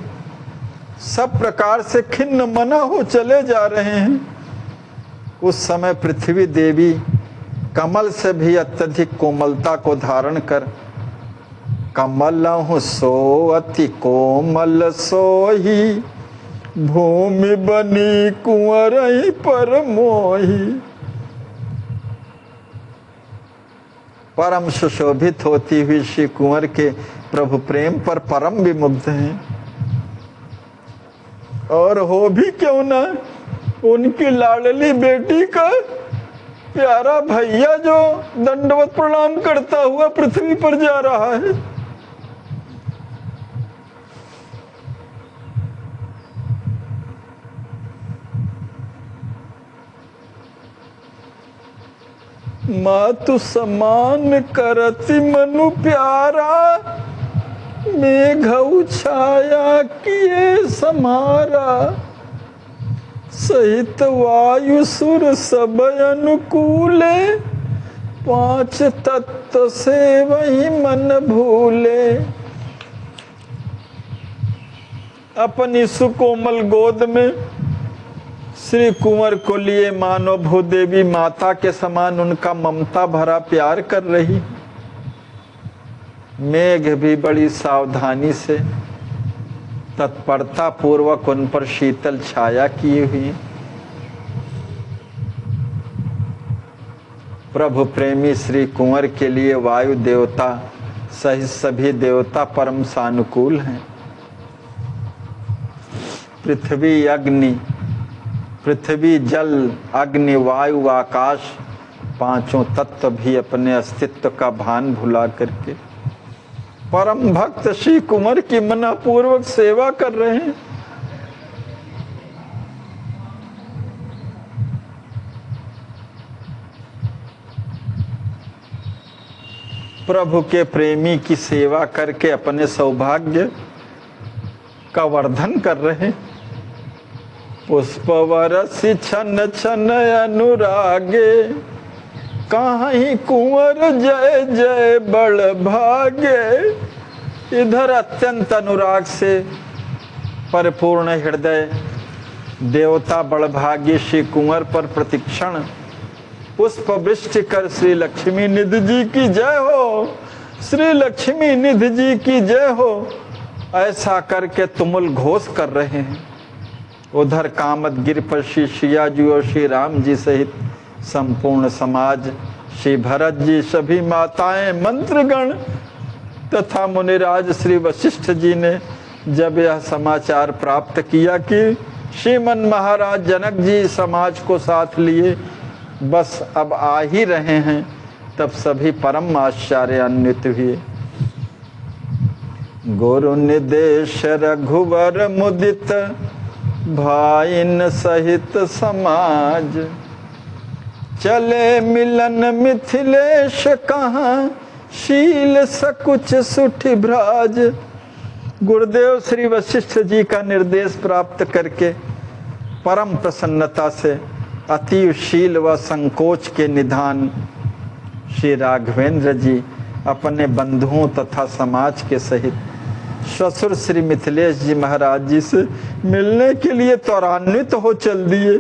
सब प्रकार से खिन्न मना हो चले जा रहे हैं। उस समय पृथ्वी देवी कमल से भी अत्यधिक कोमलता को धारण कर, कमल सो अति कोमल सोही, भूमि बनी कुंवर पर मोही। परम सुशोभित होती हुई श्री कुंवर के प्रभु प्रेम पर परम विमुग्ध हैं। और हो भी क्यों ना, उनकी लाडली बेटी का प्यारा भैया जो दंडवत प्रणाम करता हुआ पृथ्वी पर जा रहा है। मातु समान करति मनु प्यारा, मेघ छाया किए समारा, सहित वायु सुर सब अनुकूले, पांच तत्व से वही मन भूले। अपनी सुकोमल गोद में श्री कुंवर को लिए मानो भूदेवी माता के समान उनका ममता भरा प्यार कर रही। मेघ भी बड़ी सावधानी से तत्परता पूर्वक उन पर शीतल छाया किए हुई। प्रभु प्रेमी श्री कुंवर के लिए वायु देवता सहित सभी देवता परम सानुकूल हैं। पृथ्वी जल अग्नि वायु आकाश पांचों तत्व भी अपने अस्तित्व का भान भुला करके परम भक्त श्री कुंवर की मनापूर्वक सेवा कर रहे हैं। प्रभु के प्रेमी की सेवा करके अपने सौभाग्य का वर्धन कर रहे हैं। पुष्पवरसि छन छन अनुरागे, कहीं कुंवर जय जय बड़ भागे। इधर अत्यंत अनुराग से परिपूर्ण हृदय देवता बड़भागी श्री कुंवर पर प्रतिक्षण पुष्प वृष्टि कर श्री लक्ष्मी निधि जी की जय हो, श्री लक्ष्मी निधि जी की जय हो, ऐसा करके तुमुल घोष कर रहे हैं। उधर कामदगिरि पर श्री सिया जी और श्री राम जी सहित संपूर्ण समाज, श्री भरत जी, सभी माताएं, मंत्रगण तथा मुनिराज श्री वशिष्ठ जी ने जब यह समाचार प्राप्त किया कि श्रीमन महाराज जनक जी समाज को साथ लिए बस अब आ ही रहे हैं, तब सभी परम आश्चर्यान्वित हुए। गुरु निदेश रघुवर मुदित, भाइन सहित समाज। चले मिलन मिथिलेश कहाँ, शील सकुच सुठि भ्राज। गुरुदेव श्री वशिष्ठ जी का निर्देश प्राप्त करके परम प्रसन्नता से अतीव शील व संकोच के निधान श्री राघवेंद्र जी अपने बंधुओं तथा समाज के सहित ससुर श्री मिथिलेश जी महाराज जी से मिलने के लिए त्वरान्वित हो चल दिए।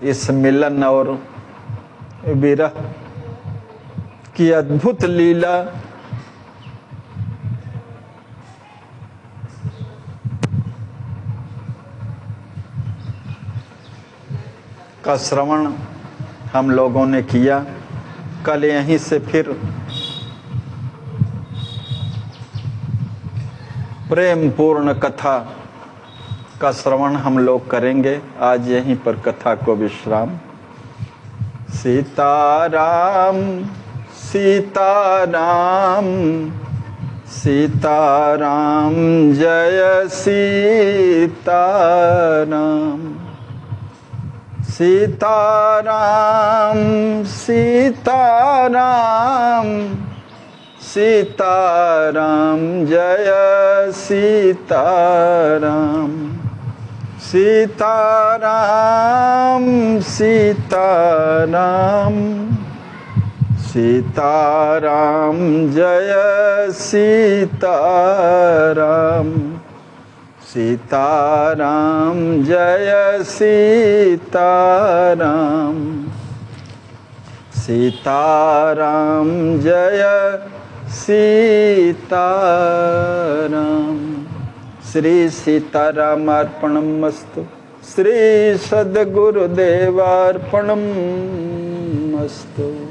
इस मिलन और विरह की अद्भुत लीला का श्रवण हम लोगों ने किया। कल यहीं से फिर प्रेम पूर्ण कथा का श्रवण हम लोग करेंगे। आज यहीं पर कथा को विश्राम। सीताराम सीताराम सीताराम जय सीताराम। सीताराम सीताराम सीताराम जय सीताराम। सीताराम सीताराम सीताराम जय सीताराम। सीताराम जय सीताराम। सीताराम जय सीताराम। श्री सीतारामार्पणमस्तु। श्री सद्गुरुदेवार्पणमस्तु।